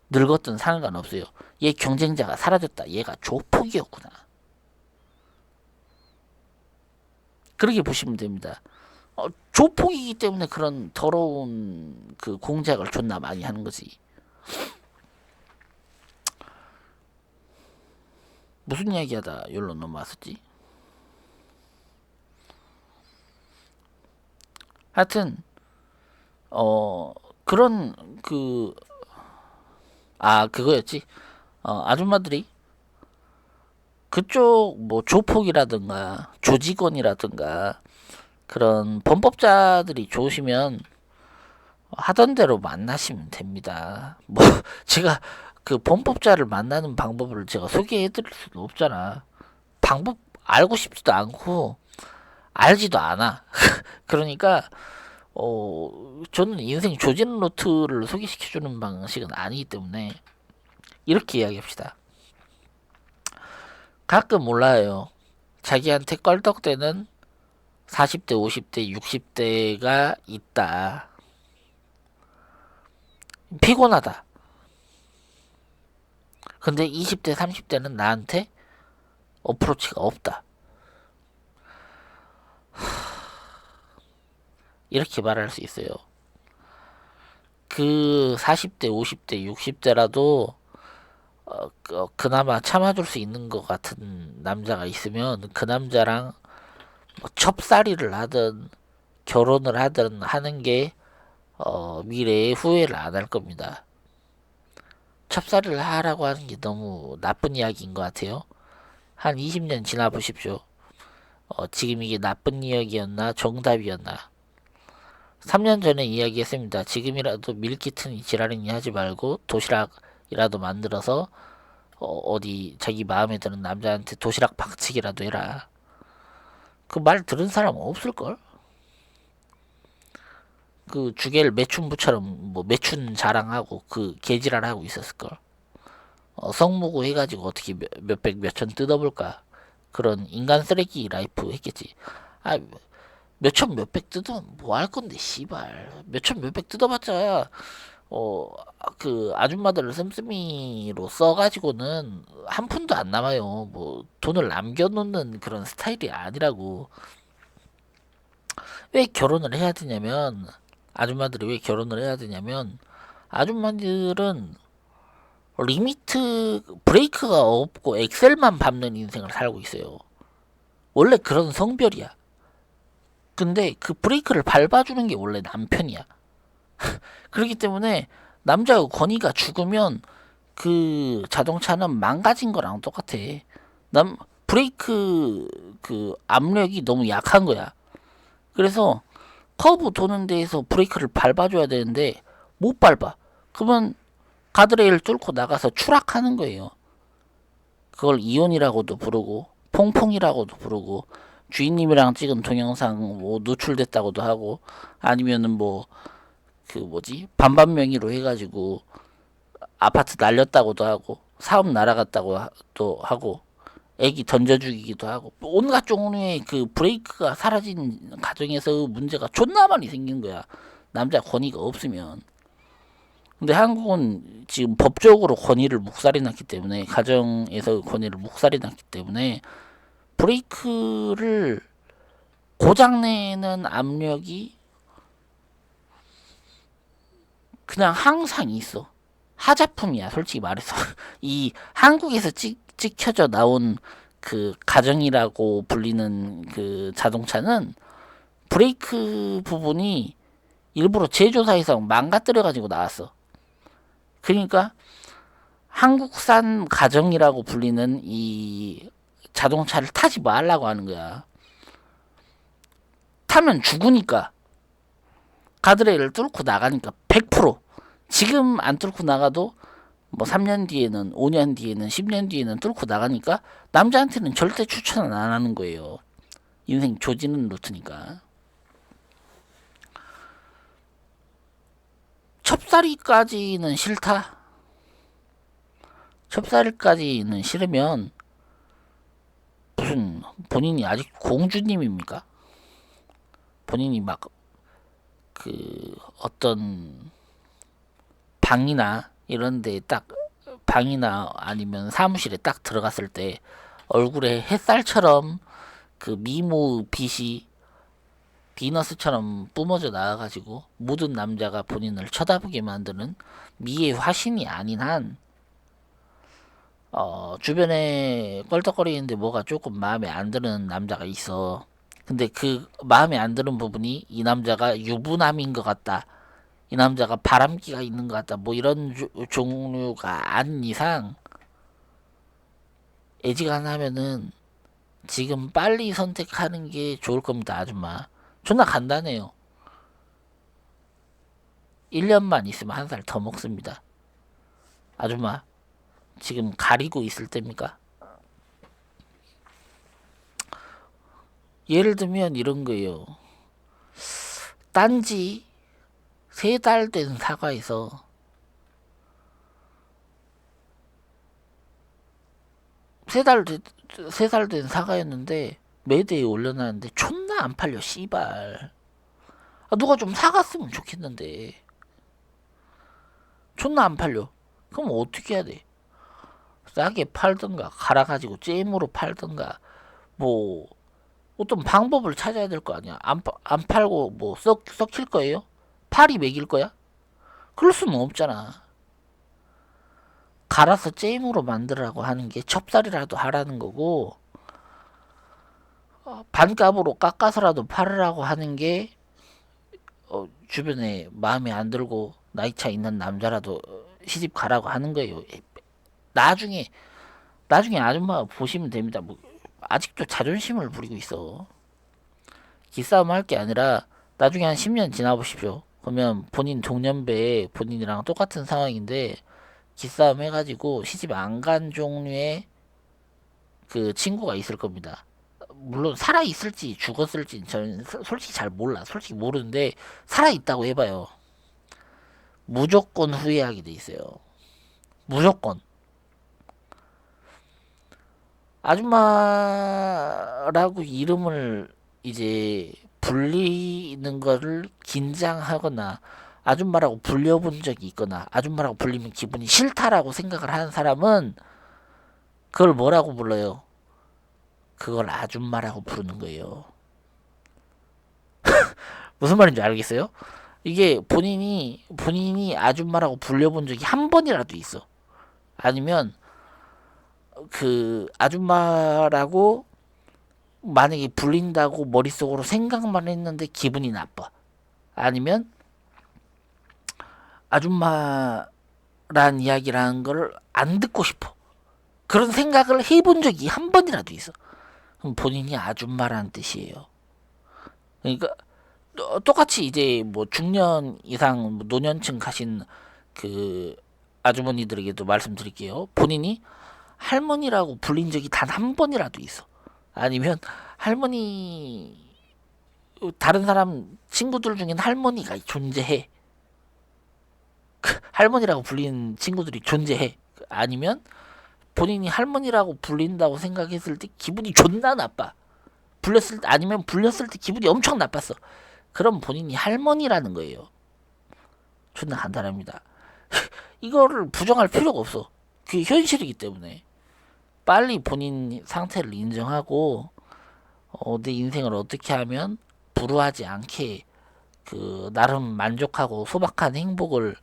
늙었든 상관없어요. 얘 경쟁자가 사라졌다. 얘가 조폭이었구나. 그렇게 보시면 됩니다. 조폭이기 때문에 그런 더러운 그 공작을 존나 많이 하는 거지. 무슨 이야기하다 여기로 넘어왔었지? 하여튼 그런 그거였지. 아줌마들이 그쪽 뭐 조폭이라든가 조직원이라든가 그런 범법자들이 좋으시면 하던 대로 만나시면 됩니다. 뭐 제가 그 범법자를 만나는 방법을 제가 소개해드릴 수는 없잖아. 방법 알고 싶지도 않고 알지도 않아. 그러니까 저는 인생 조진 노트를 소개시켜주는 방식은 아니기 때문에 이렇게 이야기합시다. 가끔 몰라요. 자기한테 껄떡대는 40대, 50대, 60대가 있다. 피곤하다. 근데 20대, 30대는 나한테 어프로치가 없다. 이렇게 말할 수 있어요. 그 40대, 50대, 60대라도 그나마 참아줄 수 있는 것 같은 남자가 있으면 그 남자랑 뭐 첩살이를 하든 결혼을 하든 하는 게 미래에 후회를 안 할 겁니다. 첩살을 하라고 하는 게 너무 나쁜 이야기인 것 같아요. 한 20년 지나 보십시오. 지금 이게 나쁜 이야기였나 정답이었나. 3년 전에 이야기했습니다. 지금이라도 밀키트니 지랄이니 하지 말고 도시락이라도 만들어서 어디 자기 마음에 드는 남자한테 도시락 박치기라도 해라. 그 말 들은 사람 없을걸? 그 주계를 매춘부처럼 뭐 매춘 자랑하고 그 개지랄하고 있었을걸. 성무고 해가지고 어떻게 몇백 몇천 뜯어볼까. 그런 인간 쓰레기 라이프 했겠지. 아 몇천 몇백 뜯으면 뭐 할 건데 씨발. 몇천 몇백 뜯어봤자 그 아줌마들을 씀씀이로 써가지고는 한 푼도 안 남아요. 뭐 돈을 남겨놓는 그런 스타일이 아니라고. 왜 결혼을 해야 되냐면 아줌마들이 왜 결혼을 해야 되냐면 아줌마들은 리미트 브레이크가 없고 엑셀만 밟는 인생을 살고 있어요. 원래 그런 성별이야. 근데 그 브레이크를 밟아주는 게 원래 남편이야. 그렇기 때문에 남자의 권위가 죽으면 그 자동차는 망가진 거랑 똑같아. 남 브레이크 그 압력이 너무 약한 거야. 그래서 커브 도는 데에서 브레이크를 밟아줘야 되는데 못 밟아. 그러면 가드레일 뚫고 나가서 추락하는 거예요. 그걸 이혼이라고도 부르고 퐁퐁이라고도 부르고 주인님이랑 찍은 동영상 뭐 노출됐다고도 하고 아니면은 뭐 그 뭐지 반반 명의로 해가지고 아파트 날렸다고도 하고 사업 날아갔다고도 하고 애기 던져 죽이기도 하고 온갖 종류의 그 브레이크가 사라진 가정에서 문제가 존나 많이 생긴 거야. 남자 권위가 없으면. 근데 한국은 지금 법적으로 권위를 묵살이 났기 때문에 가정에서 권위를 묵살이 났기 때문에 브레이크를 고장내는 압력이 그냥 항상 있어. 하자품이야, 솔직히 말해서. 이 한국에서 찍혀져 나온 그 가정이라고 불리는 그 자동차는 브레이크 부분이 일부러 제조사에서 망가뜨려 가지고 나왔어. 그러니까 한국산 가정이라고 불리는 이 자동차를 타지 말라고 하는 거야. 타면 죽으니까. 가드레일을 뚫고 나가니까 100%. 지금 안 뚫고 나가도 뭐 3년 뒤에는, 5년 뒤에는, 10년 뒤에는 뚫고 나가니까 남자한테는 절대 추천은 안 하는 거예요. 인생 조지는 루트니까. 첩사리까지는 싫다. 첩사리까지는 싫으면 무슨 본인이 아직 공주님입니까? 본인이 막 그 어떤 방이나 이런데 딱 방이나 아니면 사무실에 딱 들어갔을 때 얼굴에 햇살처럼 그 미모 빛이 비너스처럼 뿜어져 나와가지고 모든 남자가 본인을 쳐다보게 만드는 미의 화신이 아닌 한 주변에 껄떡거리는데 뭐가 조금 마음에 안 드는 남자가 있어. 근데 그 마음에 안 드는 부분이 이 남자가 유부남인 것 같다. 이 남자가 바람기가 있는 것 같다. 뭐 이런 종류가 아닌 이상 애지간하면은 지금 빨리 선택하는 게 좋을 겁니다, 아줌마. 존나 간단해요. 1년만 있으면 한 살 더 먹습니다. 아줌마, 지금 가리고 있을 때입니까? 예를 들면 이런 거예요. 딴지 3달 된 사과에서 3달 된 사과였는데 매대에 올려놨는데 존나 안 팔려, 씨발. 누가 좀 사갔으면 좋겠는데 존나 안 팔려. 그럼 어떻게 해야 돼? 싸게 팔던가 갈아가지고 잼으로 팔던가 뭐 어떤 방법을 찾아야 될 거 아니야. 안 팔고 뭐 썩힐 거예요? 팔이 먹일 거야? 그럴 수는 없잖아. 갈아서 잼으로 만들라고 하는 게 첩살이라도 하라는 거고, 반값으로 깎아서라도 팔으라고 하는 게 주변에 마음에 안 들고 나이차 있는 남자라도 시집 가라고 하는 거예요. 나중에 아줌마 보시면 됩니다. 뭐 아직도 자존심을 부리고 있어. 기싸움 할 게 아니라 나중에 한 10년 지나 보십시오. 그러면 본인 동년배에 본인이랑 똑같은 상황인데 기싸움 해가지고 시집 안 간 종류의 그 친구가 있을 겁니다. 물론 살아 있을지 죽었을지 저는 솔직히 잘 몰라. 솔직히 모르는데 살아 있다고 해봐요. 무조건 후회하게 돼 있어요. 무조건. 아줌마라고 이름을 이제 불리는 거를 긴장하거나 아줌마라고 불려본 적이 있거나 아줌마라고 불리면 기분이 싫다라고 생각을 하는 사람은 그걸 뭐라고 불러요? 그걸 아줌마라고 부르는 거예요. 무슨 말인지 알겠어요? 이게 본인이 아줌마라고 불려본 적이 한 번이라도 있어. 아니면 그 아줌마라고 만약에 불린다고 머릿속으로 생각만 했는데 기분이 나빠. 아니면 아줌마란 이야기라는 걸 안 듣고 싶어. 그런 생각을 해본 적이 한 번이라도 있어. 그럼 본인이 아줌마라는 뜻이에요. 그러니까 똑같이 이제 뭐 중년 이상 뭐 노년층 가신 그 아주머니들에게도 말씀드릴게요. 본인이 할머니라고 불린 적이 단 한 번이라도 있어. 아니면 할머니 다른 사람 친구들 중엔 할머니가 존재해. 할머니라고 불리는 친구들이 존재해. 아니면 본인이 할머니라고 불린다고 생각했을 때 기분이 존나 나빠. 불렸을 때 아니면 불렸을 때 기분이 엄청 나빴어. 그럼 본인이 할머니라는 거예요. 존나 간단합니다. 이거를 부정할 필요가 없어. 그게 현실이기 때문에 빨리 본인 상태를 인정하고 내 인생을 어떻게 하면 불우하지 않게 그 나름 만족하고 소박한 행복을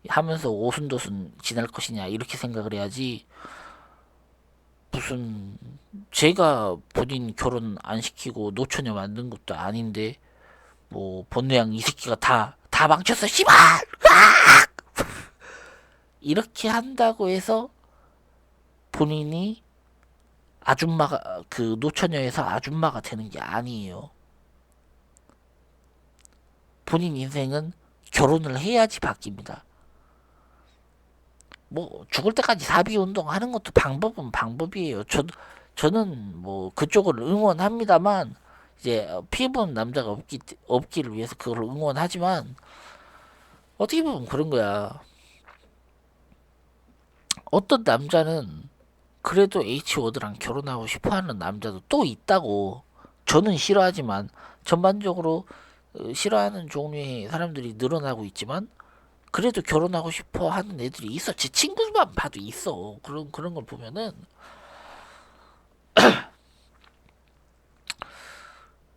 하면서 오순도순 지낼 것이냐 이렇게 생각을 해야지. 무슨 제가 본인 결혼 안 시키고 노처녀 만든 것도 아닌데 뭐 본내양 이 새끼가 다 망쳤어 씨발 이렇게 한다고 해서 본인이 아줌마가 그 노처녀에서 아줌마가 되는 게 아니에요. 본인 인생은 결혼을 해야지 바뀝니다. 뭐 죽을 때까지 사비 운동하는 것도 방법은 방법이에요. 저는 뭐 그쪽을 응원합니다만 이제 피해본 남자가 없기를 위해서 그걸 응원하지만 어떻게 보면 그런 거야. 어떤 남자는 그래도 H워드랑 결혼하고 싶어하는 남자도 또 있다고. 저는 싫어하지만 전반적으로 싫어하는 종류의 사람들이 늘어나고 있지만 그래도 결혼하고 싶어 하는 애들이 있어. 제 친구만 봐도 있어. 그런 걸 보면은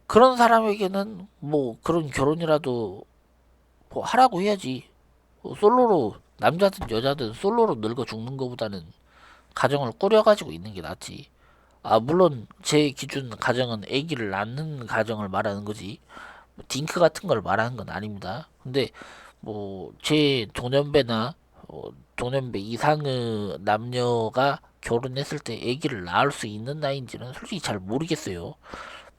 그런 사람에게는 뭐 그런 결혼이라도 뭐 하라고 해야지. 솔로로 남자든 여자든 솔로로 늙어 죽는 것보다는 가정을 꾸려가지고 있는 게 낫지. 아 물론 제 기준 가정은 아기를 낳는 가정을 말하는 거지. 뭐 딩크 같은 걸 말하는 건 아닙니다. 근데 뭐 제 동년배나 동년배 이상의 남녀가 결혼했을 때 아기를 낳을 수 있는 나이인지는 솔직히 잘 모르겠어요.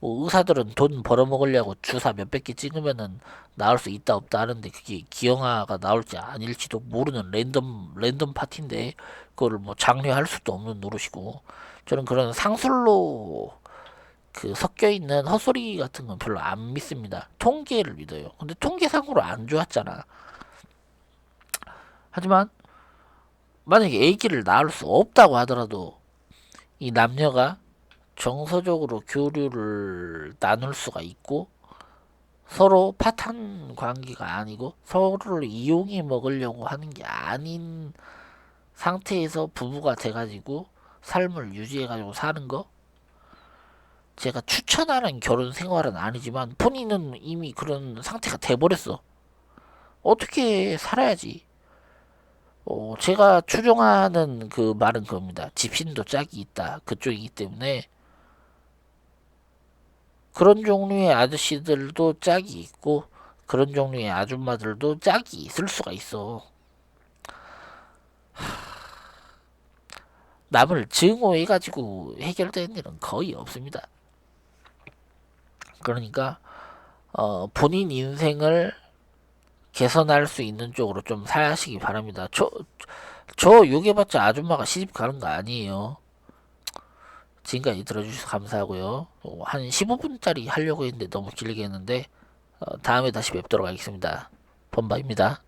뭐 의사들은 돈 벌어먹으려고 주사 몇백 개 찍으면은 나올 수 있다 없다 하는데 그게 기형아가 나올지 아닐지도 모르는 랜덤 파티인데 그거를 뭐 장려할 수도 없는 노릇이고 저는 그런 상술로 그 섞여 있는 헛소리 같은 건 별로 안 믿습니다. 통계를 믿어요. 근데 통계상으로 안 좋았잖아. 하지만 만약에 아기를 낳을 수 없다고 하더라도 이 남녀가 정서적으로 교류를 나눌 수가 있고 서로 파탄 관계가 아니고 서로를 이용해 먹으려고 하는 게 아닌 상태에서 부부가 돼가지고 삶을 유지해가지고 사는 거 제가 추천하는 결혼 생활은 아니지만 본인은 이미 그런 상태가 돼버렸어. 어떻게 살아야지. 제가 추종하는 그 말은 그겁니다. 집신도 짝이 있다. 그쪽이기 때문에 그런 종류의 아저씨들도 짝이 있고 그런 종류의 아줌마들도 짝이 있을 수가 있어. 남을 증오해가지고 해결되는 일은 거의 없습니다. 그러니까 본인 인생을 개선할 수 있는 쪽으로 좀 사시기 바랍니다. 저 욕해봤자 아줌마가 시집 가는 거 아니에요. 지금까지 들어주셔서 감사하고요. 한 15분짜리 하려고 했는데 너무 길게 했는데 다음에 다시 뵙도록 하겠습니다. 범바입니다.